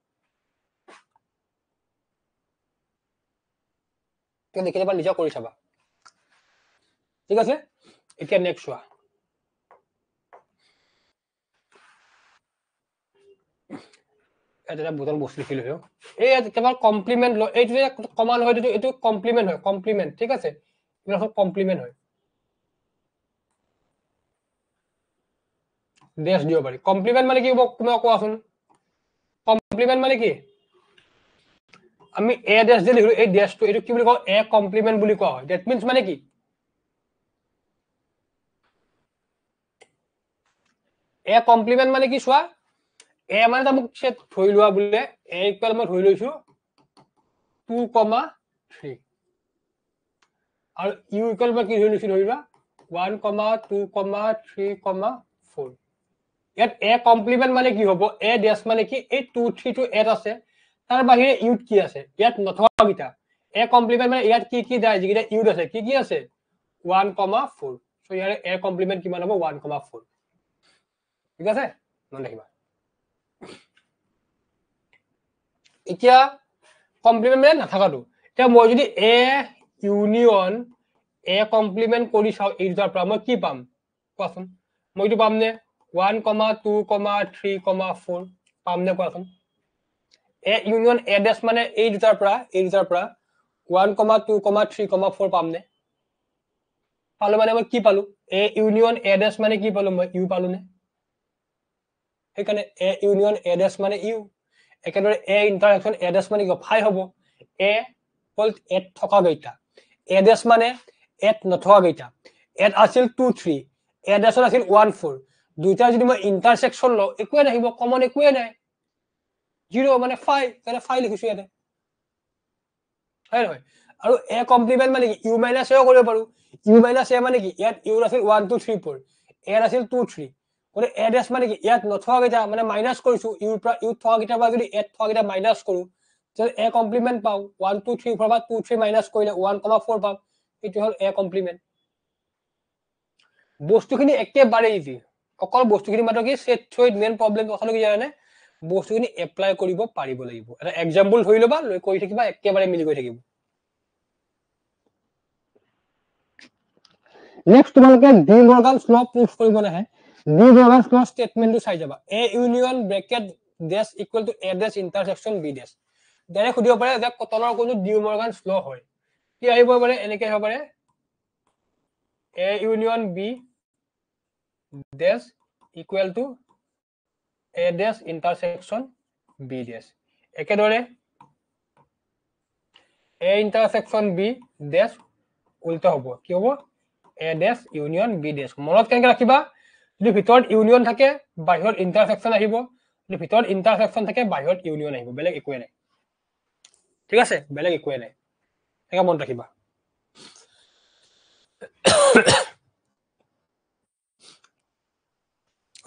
তুমি দেখি এবাৰ নিজে কৰি চাবা ঠিক আছে এতিয়া নেক্সট চোৱা এটা বুটন বস্তু লিখি লৈছো এই কেৱল কমপ্লিমেন্ট এইটো যে কমান হয় এইটো কমপ্লিমেন্ট হয় কমপ্লিমেন্ট ঠিক আছে এটা কমপ্লিমেন্ট হয় ডেশ দিব পাৰি কমপ্লিমেন্ট মানে কি হ'ব তুমি কোৱাচোন কমপ্লিমেন্ট মানে কি আমি এ ডেশ যে লিখলো এই ডেশটো এইটো কি বুলি কওঁ এ কমপ্লিমেন্ট বুলি কোৱা হয় দ্যাট মিন্স মানে কি এ কমপ্লিমেন্ট মানে কি চোৱা এ মানে এটা মোক সেট ধৰি লোৱা বুলে এ ইকুৱেল মই ধৰি লৈছো 2,3 আৰু ইউ ইকুৱেল মই কি ধৰি লৈছো ধৰি লোৱা 1,2,3,4 ইয়াত এ কমপ্লিমেন্ট মানে কি হ'ব এ ডেছ মানে কি এই 2 3 টো এড আছে তাৰ বাহিৰে ইউত কি আছে ইয়াত নথকা গিটা এ কমপ্লিমেন্ট মানে ইয়াত কি যায় যিকিটা ইউত আছে কি আছে 1,4 সো ইয়াৰ এ কমপ্লিমেন্ট কিমান হ'ব 1,4 ঠিক আছে মন ৰাখিবা এতিয়া কমপ্লিমেন্ট মানে নাথাকাটো এতিয়া মই যদি এ ইউনিয়ন এ কমপ্লিমেন্ট কৰি চাও এই দুটাৰ পৰা মই কি পাম কোৱাচোন মই এইটো পাম নে 1,2,3,4 পাম নে কোৱাচোন এ ইউনিয়ন এ ডেছ মানে এই দুটাৰ পৰা 1,2,3,4 পাম নে পালো মানে মই কি পালো এ ইউনিয়ন এ ডেছ মানে কি পালো মই ইউ পালো নে সেইকাৰণে এ ইউনিয়ন এ ডেছ মানে ইউ একেদৰে এ ইন্টাৰসেকশন এ ডেছ মানে কি ফাই হ'ব এ হ'ল এট থকা গেইটা এ ডেছ মানে এট নথকা গেইটা এট আছিল 2 3 এ ডেছত আছিল 1 4 দুইটা যদি মই ইন্টাৰসেকশন লও একোৱে নাহিব কমন একোৱে নাই 0 মানে ফাই মানে ফাই লিখিছো ইয়াতে হয় নহয় আৰু এ কমপ্লিমেন্ট মানে কি ইউ মাইনাস এও কৰিব পাৰো ইউ মাইনাস এ মানে কি ইয়াত ইউ আছিল 1 2 3 4 এ আছিল 2 3 মানে এ ডেছ মানে কি ইয়াত নথকা গিটা মানে মাইনাস কৰিছো ইউৰ পৰা ইউ থকা গিটা বা যদি এ থকা গিটা মাইনাস কৰো তেনে এ কমপ্লিমেন্ট পাও 1 2 3 4 বা 2 3 মাইনাস কৰিলে 1,4 পাম এটো হল এ কমপ্লিমেন্ট বস্তুখিনি একেবাৰে ইজি অকল বস্তুখিনি মাত্ৰ কি সেট থৈত মেইন প্ৰবলেম কথাটো কি জানে বস্তুখিনি এপ্লাই কৰিব পাৰিব লাগিব এটা এক্সাম্পল ধৰি লবা লৈ কৰি থাকিবা একেবাৰে মিলি গৈ থাকিব নেক্সট তোমালোকে ডি মৰ্গানছ ল প্ৰুফ কৰিব নাহে ডি মৰ্গানছ ল স্টেটমেন্টটো চাই যাবা A union bracket dash equal to A dash intersection B dash direct খুদিব পাৰে যে কটনৰ কোনটো ডি মৰ্গানছ ল হয় কি আহিব পাৰে এনেকে হ'ব পাৰে A union B dash equal to A dash intersection B dash একেদৰে এ ইন্টাৰসেকশন বি ডেছ উল্টা হ'ব কি হ'ব এ ডেছ ইউনিয়ন বি ডেছ মনত কেনেকৈ ৰাখিবা যদি ভিতৰত ইউনিয়ন থাকে বাহিৰত ইন্টাৰসেকশন আহিব যদি ভিতৰত ইন্টাৰসেকশন থাকে বাহিৰত ইউনিয়ন আহিব বেলেগ একোৱে নাই ঠিক আছে বেলেগ একোৱে নাই এনেকৈ মনত ৰাখিবা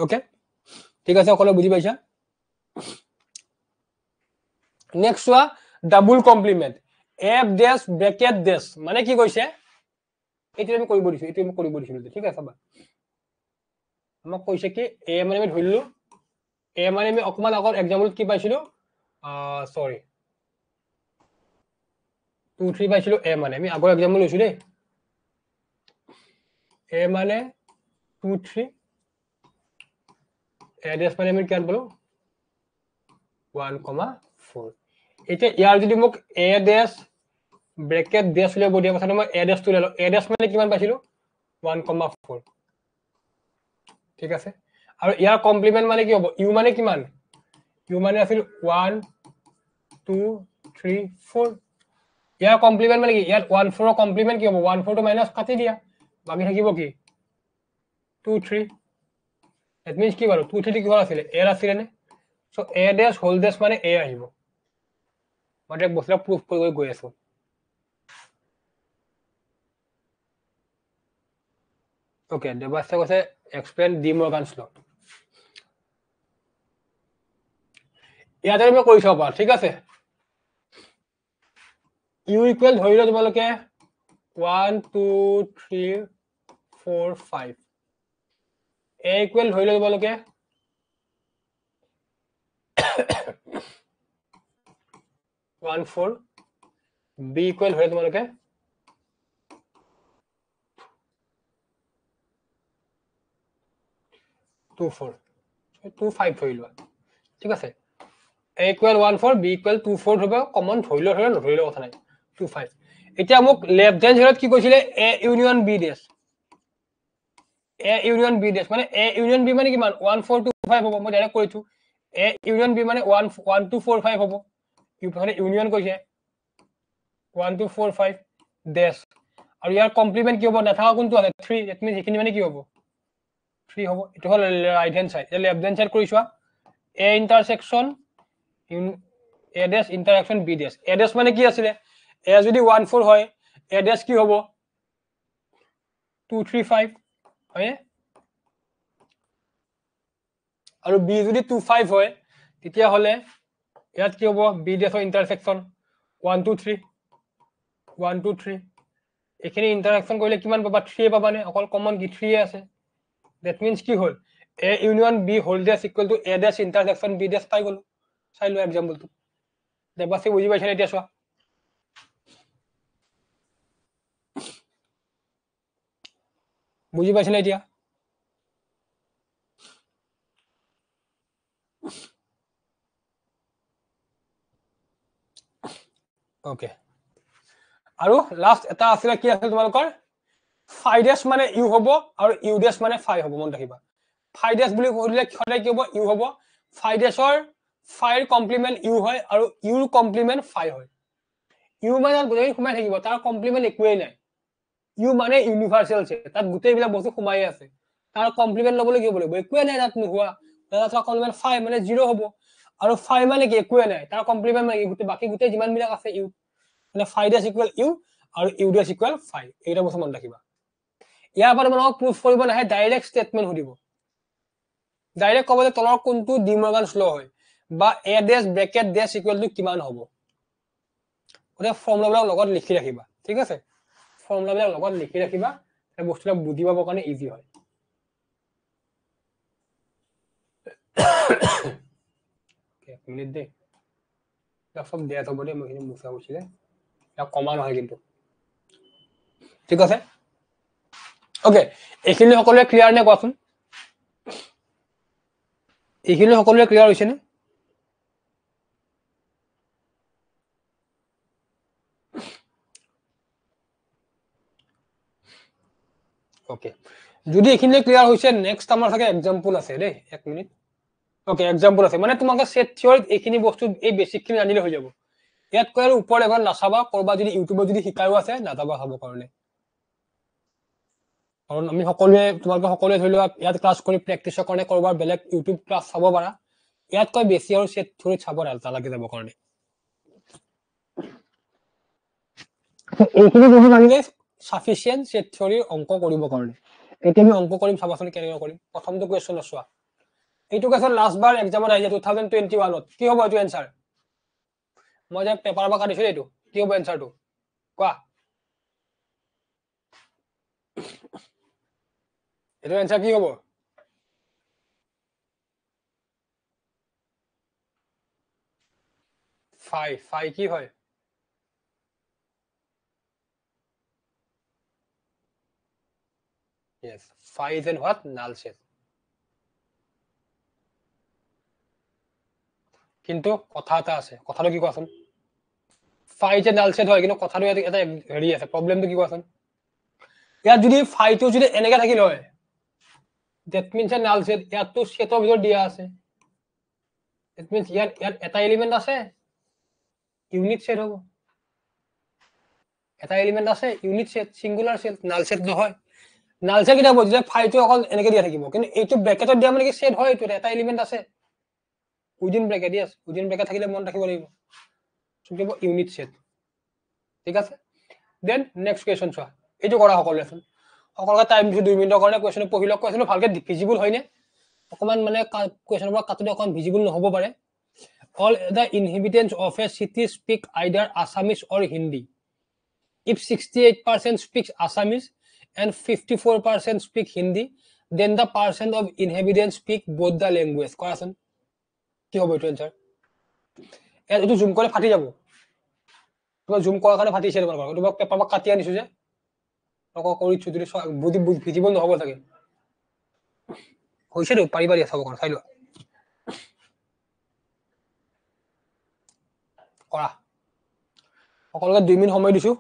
ওকে ঠিক আছে সকলো বুজি পাইছা নেক্সট চোৱা ডাবল কমপ্লিমেন্ট এফ ডেছ ব্ৰেকেট ডেছ মানে কি কৈছে এইটো আমি কৰিব দিছিলো ঠিক আছে চাবা আমাক কৈছে কি এ মানে আমি ধৰিলো এ মানে আমি অকমান আগত এক্সাম্পল কি পাইছিলো সৰি 2 3 পাইছিলো এ মানে আমি আগৰ এক্সাম্পল লৈছো দেই এ মানে 2 3 এ ডেছ মানে আমি কিমান পালো 1,4 এতিয়া ইয়াৰ যদি মোক এ ডেছ ব্ৰেকেট ডেছ লৈ দিয়া কথাটো মই এ ডেছটো ললো এ ডেছ মানে কিমান পাইছিলো 1,4 ঠিক আছে আৰু ইয়াৰ কমপ্লিমেন্ট মানে কি হ'ব ইউ মানে কিমান ইউ মানে আছিল 1 2 3 4 ইয়াৰ কমপ্লিমেন্ট মানে কি ইয়াত 1 4 কমপ্লিমেন্ট কি হ'ব 1 4 টো মাইনাস কাটি দিয়া বাকি থাকিব কি 2 3 that means কি বাৰু 2 3 কি হ'ল আছিল এ আছিল নে সো এ ডেছ হোল ডেছ মানে এ আহিব মই এক বস্তু প্ৰুফ কৰি গৈ আছো ওকে দেবাস্তে কৈছে এক্সপ্লেইন ডি মৰ্গানছ ল ইয়াতে আমি কৰি চাব পাৰো ঠিক আছে ইউ ইকুৱেল ধৰি লও তোমালোকে 1 2 3 4 5 এ ইকুৱেল ধৰি লও তোমালোকে 1 4 বি ইকুৱেল ধৰি তোমালোকে 2 4 2 5 ধৰি লোৱা ঠিক আছে a equal 1 4 b equal 2 4 হবে কমন ধৰিলে নধৰিলে কথা নাই 2 5 এতিয়া মোক লেফট হ্যান্ড সাইডত কি কৈছিলে a union b dash a union b dash মানে a ইউনিয়ন b মানে কিমান 1 4 2 5 হ'ব মই ডাইৰেক্ট কৈছো a ইউনিয়ন b মানে 1 1 2 4 5 হ'ব মানে ইউনিয়ন কৈছে 1 2 4 5 ডেছ আৰু ইয়াৰ কমপ্লিমেন্ট কি হ'ব নাথাকা কোনটো আছে 3 দ্যাট মিন্স এখিনি মানে কি হ'ব 3 হ'ব এটো হল right hand side left hand side কৰি চোৱা A intersection in A dash interaction B dash. A dash মানে কি আছিলে? A যদি 1 4 হয়, A dash কি হ'ব? 2 3 5 হয় আৰু B যদি 2 5 হয় তেতিয়া হলে ইয়াত কি হ'ব? B dash intersection 1 2 3 1 2 3 এখানে ইন্টারঅ্যাকশন কৰিলে কিমান পাবা? 3 পাবা নে? অকল কমন কি 3 আছে। দ্যাট মিন্স কি হল? A union B whole dash equal to A dash intersection B dash পাই গলো। চাই লো এক্সাম্পলটো। দেবাসী বুজি পাইছা নে এতিয়া চোৱা? বুজি পাইছা নে এতিয়া? ওকে আৰু লাষ্ট এটা আছিল কি আছিল তোমালোকৰ? phi dash মানে u হ'ব আৰু u dash মানে phi হ'ব। মন ৰাখিবা phi dash বুলি কৈলে সদায় কি হ'ব? u হ'ব। phi dashৰ phi ৰ কমপ্লিমেন্ট u হয় আৰু u ৰ কমপ্লিমেন্ট phi হয়। u মানে গোটেই সোমাই থাকিব, তাৰ কমপ্লিমেন্ট একোৱেই নাই। u মানে ইউনিভাৰ্সেল আছে, তাত গোটেইবিলাক বস্তু সোমাই আছে। তাৰ কমপ্লিমেন্ট ল'বলৈ কি হ'ব লাগিব? একোৱেই নাই তাত নোহোৱা। তাৰ কমপ্লিমেন্ট phi মানে 0 হ'ব। আৰু phi মানে কি? একোৱেই নাই, তাৰ কমপ্লিমেন্ট মানে গোটেই বাকি গোটেই যিমান বিলাক আছে u মানে phi dash equal u আৰু u dash equal phi। এইটা বস্তু মন ৰাখিবা। ইয়াৰ পৰা তোমালোকক প্ৰুফ কৰিব নাহে, ডাইৰেক্ট স্টেটমেন্ট সুধিব। ডাইৰেক্ট ক'ব যে তলৰ কোনটো ডি মৰ্গানছ ল হয় বা a dash bracket dash equal to কিমান হ'ব। গতিকে ফৰ্মুলাবিলাক লগত লিখি ৰাখিবা, ঠিক আছে? ফৰ্মুলাবিলাক লগত লিখি ৰাখিবা, এই বস্তুবিলাক বুজি পাবৰ কাৰণে ইজি হয়। এক মিনিট দেই, সব ডেট হ'ব দেই, মই এইখিনি মুচা গৈছিলে, ইয়াক কমা নহয় কিন্তু, ঠিক আছে? ওকে, এইখিনি সকলোৱে ক্লিয়াৰ নে কোৱাচোন? এইখিনি সকলোৱে ক্লিয়াৰ হৈছে নে? ওকে, যদি এইখিনি ক্লিয়াৰ হৈছে, নেক্সট আমাৰ থাকে এক্সাম্পল আছে দেই, এক মিনিট। ওকে, এক্সাম্পল আছে মানে তোমালোকে সেট থিওৰিত এইখিনি বস্তু এই বেসিকখিনি জানিলে হৈ যাব। ইয়াত কৈ আৰু ওপৰ এখন নাচাবা, কৰবা যদি ইউটিউবত যদি শিকায়ও আছে নাযাবা চাবৰ কাৰণে। কাৰণ আমি সকলোৱে তোমালোকে সকলোৱে ধৰি লোৱা ইয়াত ক্লাছ কৰি প্ৰেক্টিছৰ কাৰণে কৰবাৰ বেলেগ ইউটিউব ক্লাছ চাব পাৰা। ইয়াতকৈ বেছি আৰু সেট থিওৰিত চাব নালাগে যাবৰ কাৰণে। এইখিনি বস্তু জানিলে সাফিচিয়েন্ট সেট থিওৰিৰ অংক কৰিবৰ কাৰণে। এতিয়া আমি অংক কৰিম, চাবাচোন কেনেকৈ কৰিম। প্ৰথমটো কুৱেশ্যন চোৱা। এইটো কুৱেশ্যন লাষ্ট বাৰ এক্সামত আহিছে 2021ত। কি হ'ব এইটো এনসাৰ? মই যে পেপাৰৰ পৰা কাটিছো এইটো, কি হ'ব এনসাৰটো কোৱা? এইটো এনসাৰ কি হ'ব? phi phi কি হয়? yes, phi is in what? null set। কিন্তু কথা এটা আছে, কথাটো কি কোৱাচোন? phi যে null set হয়, কিন্তু কথাটো এটা হেৰি আছে, প্ৰবলেমটো কি কোৱাচোন? ইয়াত যদি phi টো যদি এনেকে থাকিল হয়, that means null set, ইয়াতটো সেটৰ ভিতৰত দিয়া আছে, that means ইয়াত এটা এলিমেন্ট আছে, ইউনিট সেট হ'ব। এটা এলিমেন্ট আছে, unit set, singular set, null set নহয়। নাল সেট কিটা বুঝলে phi টো অকল এনেকে দিয়া থাকিব, কিন্তু এইটো ব্র্যাকেটত দিয়া মানে কি সেট হয়, এইটো এটা এলিমেন্ট আছে within bracket. yes, within bracket থাকিলে মন ৰাখিব লাগিব, কি হ'ব? ইউনিট সেট, ঠিক আছে? দেন নেক্সট কুৱেশ্যন চোৱা। এইটো কৰা সকলোৱে চোন, সকলোকে টাইম দিছো 2 মিনিটৰ কাৰণে। কুৱেশ্যন পঢ়ি লওক, কুৱেশ্যন ভালকে ভিজিবল হয়নে? অকমান মানে কুৱেশ্যনৰ পৰা কাটোতে অকমান ভিজিবল নহব পাৰে। all the inhabitants of a city speak either Assamese or Hindi. If 68% speaks Assamese and 54% speak Hindi, then the percent of inhabitants speak both the language. কোৱাচোন কি হ'ব এইটো এনসাৰ? এইটো জুম কৰি ফাটি যাব, তোমাক জুম কৰাৰ কাৰণে ফাটিছে। তোমাক পেপাৰ পৰা কাটি আনিছো যে, কৰিছো যদি ভিজিবল নহব চাগে। হৈছেতো, পাৰিবা দিয়া চাব কাৰণে, চাই লোৱা। কৰা, সকলোকে 2 মিনিট সময় দিছো।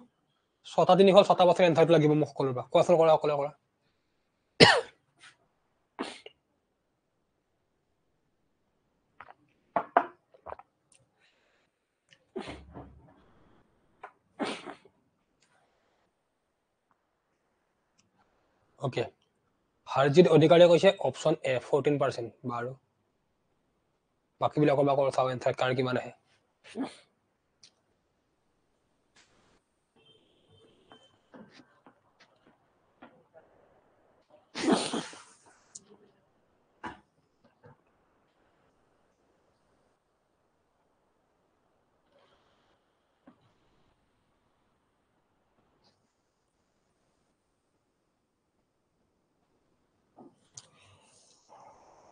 6টা 3 হল, 6টা বছৰ এনসাৰটো লাগিব মোক সকলোৰে পৰা। কোৱাচোন, কৰা সকলোৱে কৰা। ওকে, হাৰজিত অধিকাৰীয়ে কৈছে অপশ্যন এ 14%। বাৰু বাকি বিলাকৰ বা চাও এনসাৰ কাৰ কিমান আহে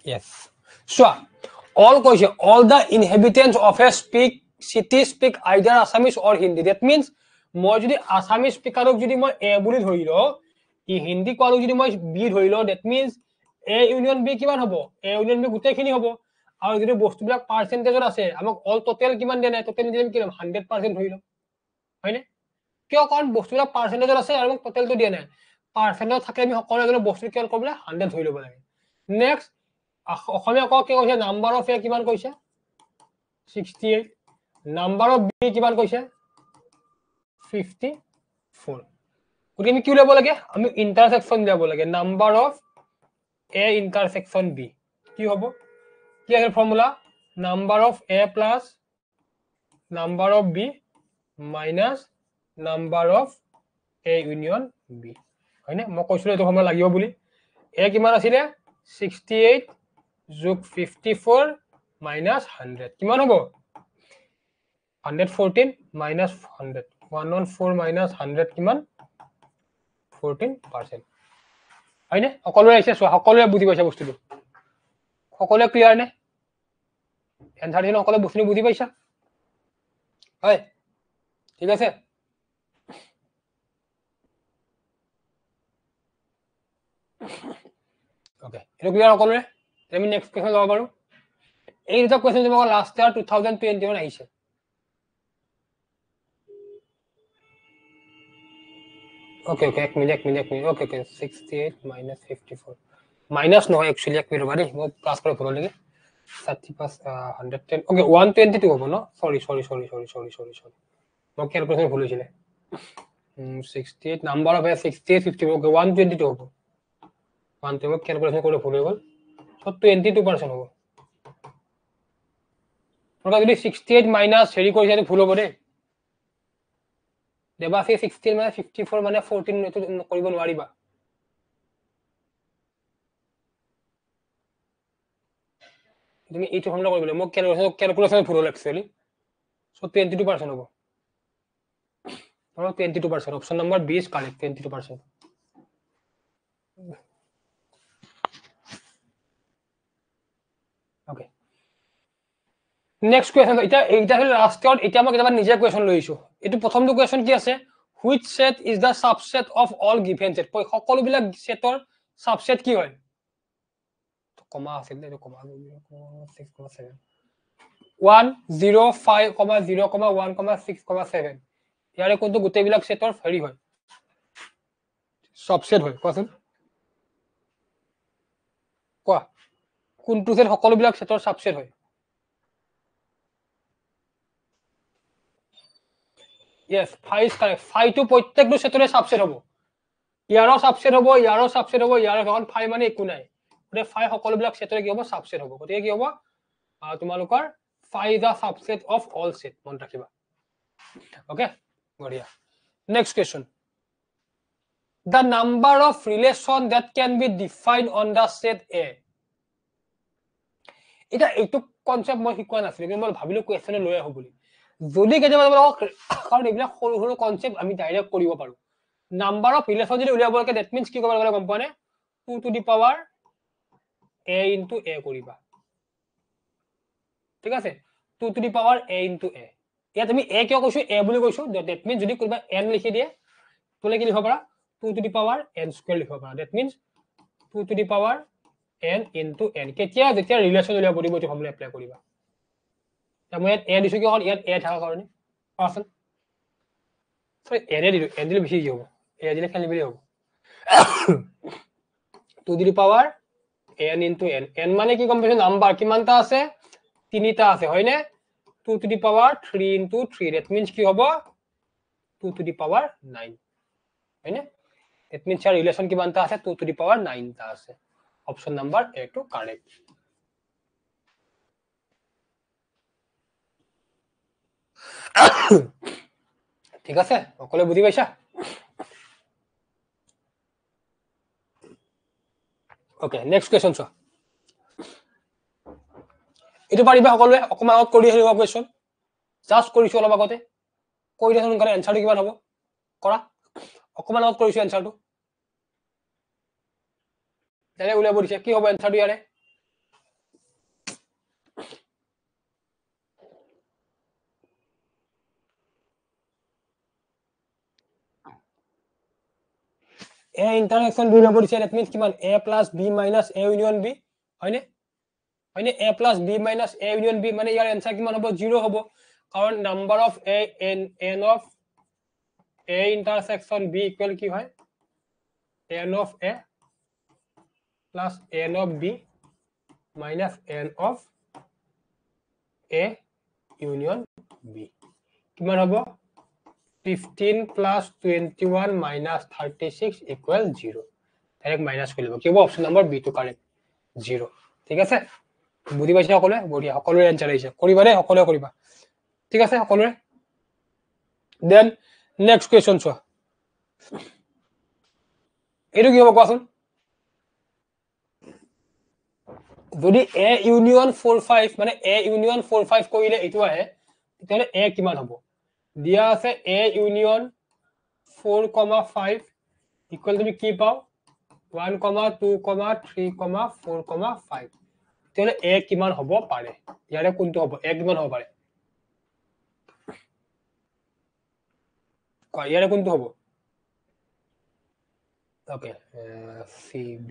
Yes. So, all the inhabitants of a city speak either Assamese or Hindi. That means, moi jodi Assamese speaker jodi moi A boli dhorilo, ki Hindi ko jodi moi B dhorilo, that means A union B kiman hobo? A union B gutei khini hobo. Aru jodi bostu bilak percentage ase, amak all total kiman dena, total jodi kilam 100% dhorilo. Hoine? Kyo kon bostu bilak percentage ase aru total to dia nai. Percentage thakle ami hokole jodi bostu kian kobla 100 dhorilo bolage. Next অসমীয়া ক কি কৈছে নাম্বাৰ অফ এ কিমান কৈছে 68 নাম্বাৰ অফ বি কিমান কৈছে 54 গতিকে আমি কি উলিয়াব লাগে আমি ইন্টাৰসেকশন উলিয়াব লাগে number of A intersection B কি হ'ব কি আছে formula number of A plus number of B minus number of A union B হয়নে মই কৈছিলো এইটো ফৰ্মুলা লাগিব বুলি এ কিমান আছিল 68 যোগ 54 minus 100 কিমান হ'ব 114 minus 100 114 minus 100 কিমান 14% হয়নে সকলোৰে আছে সকলোৰে বুজি পাইছে বস্তুটো সকলোৰে ক্লিয়াৰ নে এনসাৰ দিন সকলোৰে বস্তুটো বুজি পাইছা হয় ঠিক আছে ওকে এটা ক্লিয়াৰ সকলোৰে আমি নেক্সট কোৱেশ্চন যাব পাৰো এই দুটা কোৱেশ্চন তোমাক লাষ্ট ইয়াৰ 2021 আহিছে ওকে এক মিনিট ওকে 68 minus 54 মাইনাস নহয় একচুয়ালি এক মিনিট বাদে মই প্লাস করে ভুল লাগে 30 plus 110 ওকে 122 হ'ব ন সরি মই ক্যালকুলেশন ভুল হৈছিল 68 নাম্বার অফ 68 50 ওকে 122 হ'ব 122 ক্যালকুলেশন করে ভুল হৈ গল সো 22% হ'ব তোমরা যদি 68 মাইনাস হেৰি কৰিছে ভুল হ'ব দে দেবাসী 16 মানে 54 মানে 14 এটো কৰিব নোৱাৰিবা তুমি এইটো ফৰ্মুলা কৰিব লাগিব মই ক্যালকুলেশন ভুল হ'ল একচুয়ালি সো 22% হ'ব 22% option number 20 correct 22% okay next question এটা হল লাষ্ট ইয়াৰ এটা মই কেতিয়াবা নিজে কোৱেশ্চন লৈছো এটো প্ৰথমটো কোৱেশ্চন কি আছে which set is the subset of all given set সকলো বিলাক সেটৰ সাবসেট কি হয় কমা আছে এটো কমা 6.7 1 0 5 0 1 6.7 ইয়াৰে কোনটো গোটেই বিলাক সেটৰ হেৰি হয় সাবসেট হয় কোৱাচোন কোৱা কোনটো সেট সকলো বিলাক সেটৰ সাবসেট হয় Yes, 5 is correct. 5 to প্ৰত্যেকটো সেটৰে সাবসেট হ'ব ইয়াৰো সাবসেট হ'ব ইয়াৰো সাবসেট হ'ব ইয়াৰ এখন 5 মানে একো নাই গতে 5 সকলো বিলাক সেটৰে কি হ'ব সাবসেট হ'ব গতে কি হ'ব তোমালোকৰ 5 is the subset of all set মন ৰাখিবা ওকে বঢ়িয়া next question the number of relation that can be defined on the set A এটা এইটো কনসেপ্ট মই শিকোৱা নাছিলো কিন্তু মই ভাবিলো কোৱেশ্চনে লৈ আহো বুলি যদি কেতিয়াবা কাৰণ এইবিলাক সৰু সৰু কনসেপ্ট আমি ডাইৰেক্ট কৰিব পাৰো নাম্বাৰ অফ ৰিলেশন যদি উলিয়াব লাগে দ্যাট মিন্স কি কৰিব লাগে গম পোৱা নে 2 to the power a into a কৰিবা ঠিক আছে 2 to the power a into a ইয়াত আমি a কিয় কৈছো a বুলি কৈছো দ্যাট মিন্স যদি কোনোবা n লিখি দিয়ে তোলে কি লিখিব পাৰা 2 to the power n square লিখিব পাৰা that means 2 to the power n into n কেতিয়া যেতিয়া ৰিলেশন উলিয়াব দিব এইটো ফৰ্মুলা এপ্লাই কৰিবা মই এ দিছো কি হ'ল ইয়াত এ থাকা কাৰণে পাছন সো এনে দিলো এন দিলে বেছি হ'ব এ দিলে খালি বেলি হ'ব 2 to the power n into n n মানে কি গম পাইছো নাম্বার কিমানটা আছে তিনিটা আছে হয়নে 2 to the power 3 into 3 that means কি হ'ব 2 to the power 9 হয়নে that means ইয়াৰ ৰিলেশন কিমানটা আছে 2 to the power 9 টা আছে option number A too correct ঠিক আছে সকলে বুঝি পাইছা ওকে নেক্সট কোৱেশ্চন চোৱা এটো পাৰিবা সকলোৱে অকমান আগত কৰি আহিবা কোৱেশ্চন জাস্ট কৰিছো অলপ আগতে কৈ দিছো সোনকালে এনসাৰটো কিমান হ'ব কৰা অকমান আগত কৰিছো এনসাৰটো তেনে উলিয়াব দিছে কি হ'ব এনসাৰটো ইয়াৰে a intersection b উলিয়াব দিছে that means কিমান a plus b minus a union b হয়নে হয়নে a plus b minus a union b মানে ইয়াৰ এনসাৰ কিমান হ'ব 0 হ'ব কাৰণ number of a n of a intersection b equal কি হয় n of a plus n of b minus n of a union b কিমান হ'ব 15 plus 21 minus 36 equal 0 direct minus কৰি লব কি হ'ব অপচন নম্বৰ বি টো কাৰেক্ট 0 ঠিক আছে বুজি পাইছা সকলোৱে বঢ়িয়া সকলোৰে এনসাৰ আহিছে কৰিবা ৰে সকলোৱে কৰিবা ঠিক আছে সকলোৰে দেন নেক্সট কোৱেশ্চন চোৱা এটো কি হ'ব কোৱাচোন যদি a ইউনিয়ন 45 মানে a ইউনিয়ন 45 কৰিলে এটো আহে তেতিয়ালে a কিমান হ'ব দিয়া আছে a ইউনিয়ন 4,5 ইকুয়াল তুমি কি পাও 1,2,3,4,5 তেতিয়ালে a কিমান হ'ব পাৰে ইয়াৰে কোনটো হ'ব a কিমান হ'ব পাৰে কয় ইয়াৰে কোনটো হ'ব okay c b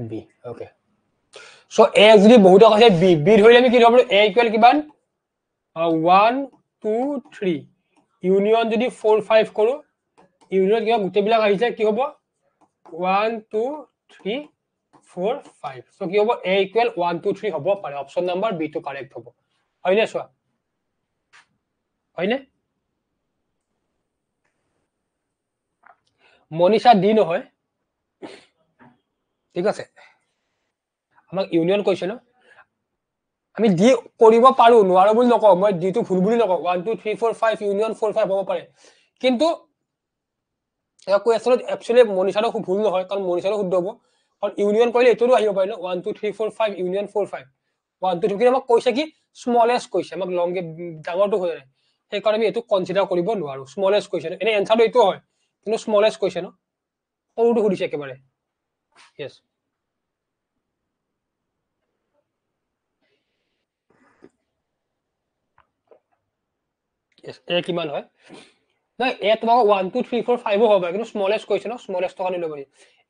b okay so a যদি বহুত আছে b b ধৰিলে আমি কি ধৰিব a ইকুয়াল কিমান 1 2 3 ইউনিয়ন যদি 4 5 কৰো ইউনিয়ন কিবা গুটেবিলাক আহিছে কি হ'ব 1 2 3 4 5 সো কি হ'ব a ইকুয়াল 1 2 3 হ'ব পাৰে অপচন নম্বৰ b টো কাৰেক্ট হ'ব হয়নে সোৱা হয়নে মনিশা ডি নহয় ঠিক আছে আমাক ইউনিয়ন কৈছে ন আমি ডি কৰিব পাৰো নোৱাৰো বুলি নকও মই ডি টো ভুল বুলি নকও 1 2 3 4 5 ইউনিয়ন 4 5 হ'ব পাৰে কিন্তু এটা কোৱেশ্চনত একচুয়ালি মনিশাৰো খুব ভুল নহয় কাৰণ মনিশাৰো শুদ্ধ হ'ব কাৰণ ইউনিয়ন কৰিলে এটোৰো আহিব পাৰে ন 1 2 3 4 5 ইউনিয়ন 4 5 1 2 3 কিন্তু আমাক কৈছে কি স্মলেষ্ট কৈছে আমাক লংগে ডাঙৰটো হৈ নাই সেই কাৰণে আমি এটো কনসিডাৰ কৰিব নোৱাৰো স্মলেষ্ট কৈছে এনে এনসাৰটো এটো হয় কিন্তু স্মলেষ্ট কৈছে ন সৰুটো সুধিছে একেবাৰে यस এ কিমান হয় নাই এ তোমাক 1 2 3 4 5 হ'ব কিন্তু স্মলেষ্ট কৈছে ন স্মলেষ্ট তো কানি লব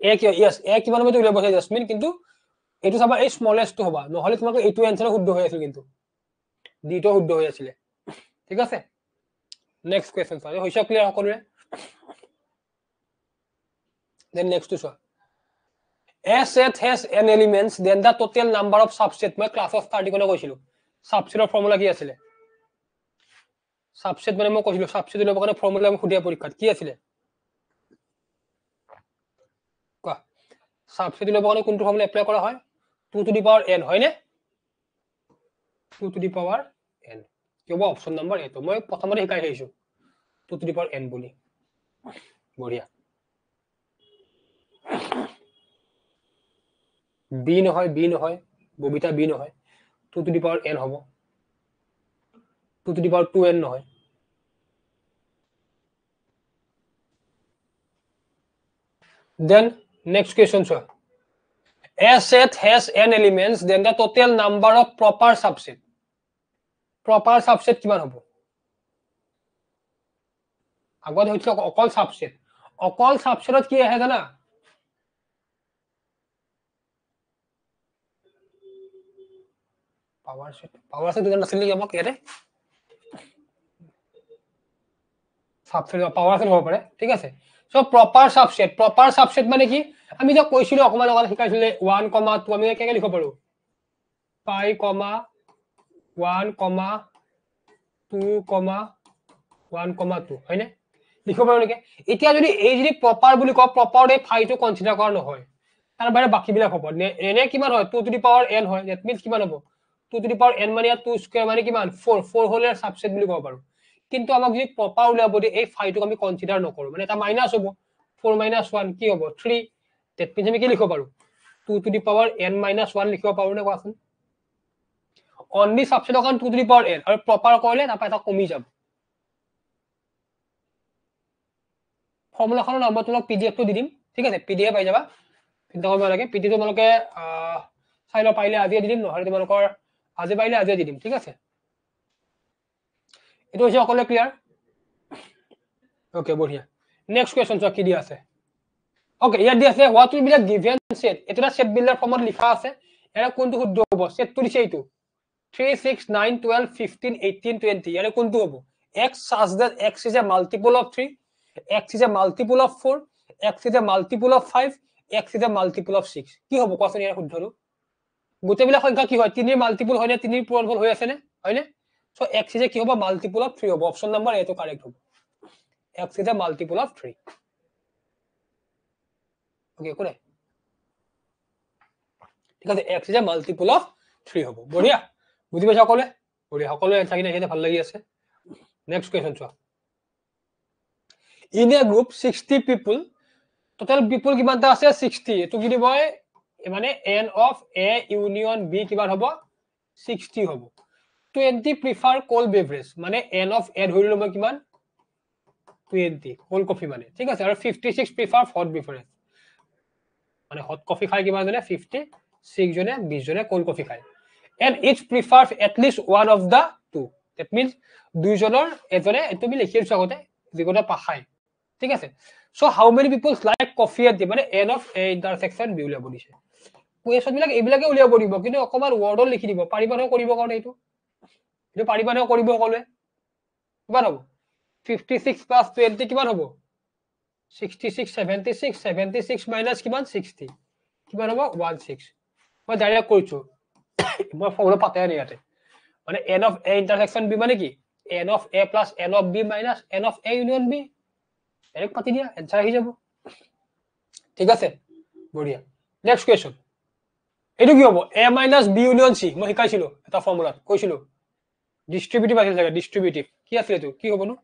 এ কি यस এ কিমান হ'ব তো উলিয়াব আছে জাসমিন কিন্তু এটো চাবা এই স্মলেষ্ট তো হবা নহলে তোমাক এটো আনসার শুদ্ধ হৈ আছিল কিন্তু ডি তো শুদ্ধ হৈ আছিল ঠিক আছে নেক্সট কোৱেশ্চন চাও হৈছে ক্লিয়াৰ সকলোৰে then next two A set has n elements then the total number of subset মই ক্লাসত স্টাডি কৰি কৈছিলো সাবসেটৰ ফৰ্মুলা কি আছিল সাবসেট মানে মই কৈছিলো সাবসেট লব কাৰণে ফৰ্মুলা আমি খুদিয়া পৰীক্ষাত কি আছিল কোৱা সাবসেট লব কাৰণে কোনটো ফৰ্মুলা এপ্লাই কৰা হয় 2 to the power n হয় নে 2 to the power n কি হ'ব অপচন নম্বৰ এ তো মই প্ৰথমতে শিকাই আহিছো 2 to the power n বুলি বঢ়িয়া b নহয় ববিতা b নহয় 2 to the power n হ'ব 2 to the power 2n নহয় then next question sir a set has n elements then the total number of proper subset কিমান হ'ব আগত হইছে অকল সাবসেটত কি আহে জানা পাৱাৰ সেট দুজন আছিল কি আমাক ইয়াতে সাবসেট পাৱাৰ সেট হ'ব পাৰে ঠিক আছে সো প্ৰপাৰ সাবসেট মানে কি আমি যে কৈছিলো অকমান অকমান শিকাইছিলে 1, 2 আমি কেকে লিখিব পাৰো 5, 1, 2, 1, 2 হয়নে লিখিব পাৰো নেকি এতিয়া যদি এই যদি প্ৰপাৰ বুলি কও প্ৰপাৰ এই 5 টো কনসিডাৰ কৰা নহয় তাৰ বাহিৰে বাকিবিলাক হ'ব এনে কিমান হয় 2 to the power n হয় that means কিমান হ'ব 2 to the power n মানে 2 স্কয়াৰ মানে কিমান 4 হলে সাবসেট বুলি ক'ব পাৰো কিন্তু আমাক যদি প্ৰপাৰ উলিয়াব দিয়ে এই ফাইটোক আমি কনসিডাৰ নকৰো মানে এটা মাইনাস হ'ব 4 - 1 কি হ'ব 3 that means আমি কি লিখিব পাৰো 2 to the power n - 1 লিখিব পাৰো নে কোৱাচোন only সাবসেট অকন 2 to the power n আৰু প্ৰপাৰ কৰিলে তাপা এটা কমি যাব ফৰ্মুলাখনৰ নম্বৰ তোমাক পিডিএফ টো দি দিম ঠিক আছে পিডিএফ পাই যাবা চিন্তা কৰিব নালাগে পিডিএফ তোমালোকে চাই ল পাইলে আজি দি দিম নহলে তোমালোকৰ আজি পাইলে আজি দি দিম ঠিক আছে এটো হৈছে অকলে ক্লিয়াৰ ওকে বঢ়িয়া নেক্সট কোৱেশ্চন চোৱা কি দি আছে ওকে ইয়াত দি আছে what will be the given set এটা সেট বিল্ডাৰ ফৰ্মত লিখা আছে এৰা কোনটো শুদ্ধ হ'ব সেটটো দিছে এইটো 3 6 9 12 15 18 20 এৰা কোনটো হ'ব x such that x is a multiple of 3 x is a multiple of 4 x is a multiple of 5 x is a multiple of 6 কি হ'ব কোৱাচোন ইয়াৰ শুদ্ধটো গোটেইবিলাক সংখ্যা কি হয় 3 এর মাল্টিপল হয় না 3 এর পূরণফল হৈ আছে নে হয় নে সো x is a কি হ'ব মাল্টিপল অফ 3 হ'ব অপশন নাম্বার এ তো কারেক্ট হ'ব x is a multiple of 3 okay কোনে ঠিক আছে x is a multiple of 3 হ'ব বঢ়িয়া বুজি পাইছা সকলে বঢ়িয়া সকলে এনসার কিনে এখানে ভাল লাগি আছে নেক্সট কোৱেশ্চন চোৱা in a group 60 people total people কিমানটা আছে 60 এটো কি দিব মানে n of a union b কিমান হ'ব 60 হ'ব 20 prefer cold beverage মানে n of a ধৰি লম কিমান 20 cold coffee মানে ঠিক আছে আৰু 56 prefer hot beverage মানে hot coffee খাই কিমান জনে 56 জনে 20 জনে cold coffee খায় and each prefers at least one of the two that means দুইজনৰ এজনে তুমি লিখিছো আগতে যিকোটা পাখাই ঠিক আছে so how many people like coffee at মানে n of a intersection b উলিয়াব দিছে কোৱেশ্চন বিলাক এইবিলাকে উলিয়াব দিব কিন্তু অকমান ওয়াৰ্ডত লিখি দিব পাৰিবা ন কৰিব কাৰণে এইটো পাৰিবা ন কৰিব সকলোৱে কিমান হ'ব 56 plus 20 কিমান হ'ব 66 76 76 minus কিমান 60 কিমান হ'ব 16 মই ডাইৰেক্ট কৰিছো মই ফৰ্মুলা পাতাই নাই ইয়াতে মানে n of a intersection b মানে কি n of a plus n of b minus n of a union b direct পাতি দিয়া এনসাৰ আহি যাব ঠিক আছে বঢ়িয়া নেক্সট কোৱেশ্চন এটো কি হ'ব a minus b union c মই শিকাইছিলো এটা ফৰ্মুলা কৈছিলো ডিস্ট্ৰিবিউটিভ আছিল জায়গা ডিস্ট্ৰিবিউটিভ কি আছিল এটো কি হ'ব নো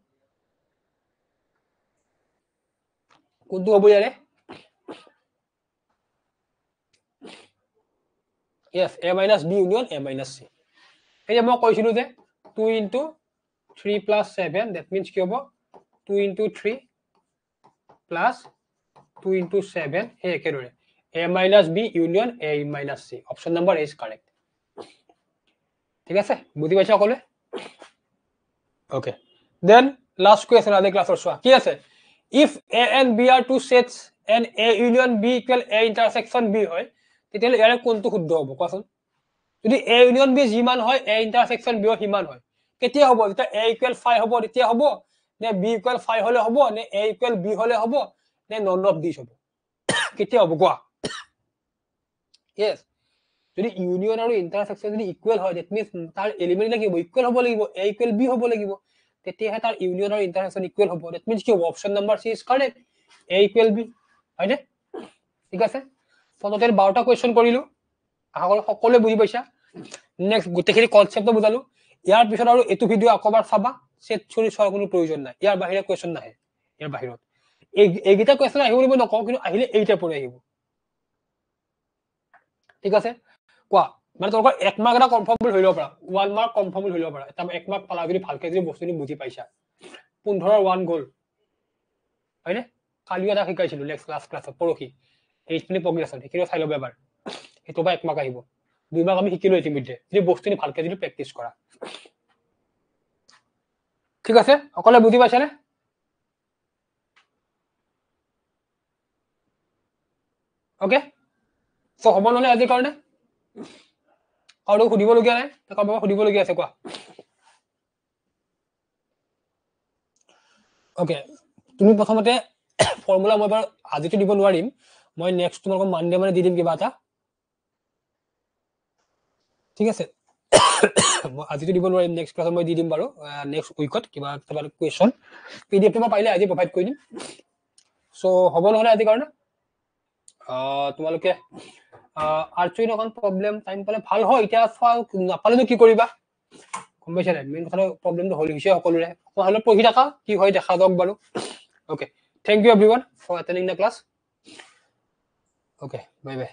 কোনটো হ'ব ইয়াৰে yes a minus b union a minus c এই যে মই কৈছিলো যে 2 into 3 plus 7 that means কি হ'ব 2 into 3 plus 2 into 7 হে একেদৰে a minus b union a minus c option number is correct ঠিক আছে বুজি পাইছা সকলোৱে okay then last question আদি ক্লাছৰ চোৱা কি আছে if a and b are two sets and a union b equal a intersection b হয় তেতিয়ালে ইয়াৰ কোনটো শুদ্ধ হ'ব কোৱাচোন যদি a union b যিমান হয় a intersection b হিমান হয় কেতিয়া হ'ব যেতিয়া a equal 5 হ'ব তেতিয়া হ'ব নে b equal 5 হলে হ'ব নে a equal b হলে হ'ব নে none of these হ'ব কেতিয়া হ'ব কোৱা yes যদি ইউনিয়ন আৰু ইন্টাৰসেকশন যদি ইকুয়াল হয় that means তাৰ এলিমেন্ট লাগিব ইকুয়াল হ'ব লাগিব a equal b হ'ব লাগিব তেতিয়াহে তাৰ ইউনিয়ন আৰু ইন্টারসেকশন ইকুয়াল হ'ব that means কি হ'ব option number C is correct a equal b হয়নে ঠিক আছে ফটোতেল 12টা কোৱেশ্চন কৰিলো আশা কৰো সকলোৱে বুজি পাইছা নেক্সট গোটেইখিনি কনসেপ্ট বুজালো ইয়াৰ পিছত আৰু এটো ভিডিও আকবাৰ চাবা সেট ছৰি চোৱাৰ কোনো প্ৰয়োজন নাই ইয়াৰ বাহিৰে কোৱেশ্চন নাহে ইয়াৰ বাহিৰত এইগিটা কোৱেশ্চন আহিব নিব নকওঁ কিন্তু আহিলে এইটা পৰে আহিব ঠিক আছে কোৱা মানে তোমাক এক মাৰ্ক এটা কনফাৰ্ম হৈ লব পাৰা 1 মাৰ্ক কনফাৰ্ম হৈ লব পাৰা এটা এক মাৰ্ক পালা যদি ভালকে যদি বস্তুনি বুজি পাইছা 15 1 গোল হয়নে কালি এটা শিকাইছিলো নেক্সট ক্লাছত পৰখি এইখিনি প্ৰগ্ৰেছন এইখিনি চাই লব এবাৰ এটো বা এক মাৰ্ক আহিব দুই মাৰ্ক আমি শিকিলো ইতিমধ্যে যদি বস্তুনি ভালকে যদি প্ৰেক্টিস কৰা ঠিক আছে সকলে বুজি পাইছা নে ওকে সো হ'ব নহলে আজি কাৰণে আৰু সুধিব লগিয়া নাই কাবাক সুধিব লগিয়া আছে কোৱা ওকে তুমি প্ৰথমতে ফৰ্মুলা মই আজিটো দিব নোৱাৰিম মই নেক্সট তোমাক মানডে মানে দি দিম কিবা এটা ঠিক আছে মই আজিটো দিব নোৱাৰিম নেক্সট ক্লাছত মই দি দিম বাৰু নেক্সট উইকত কিবা এটা কোৱেশ্চন পিডিএফ টো মই পাইলে আজি প্ৰভাইড কৰি দিম সো হ'ব নহলে আজি কাৰণে তোমালোকে আৰ্টছৰ অকণ প্ৰব্লেম টাইম পালে ভাল হয়, এতিয়া নাপালেনো কি কৰিবা, গম পাইছা নাই? মেইন কথা প্ৰব্লেমটো হৈছে সকলোৰে, হ'লে পঢ়ি থাকা, কি হয় দেখা যাওক বাৰু। Okay, thank you everyone for attending the class. Okay, bye by.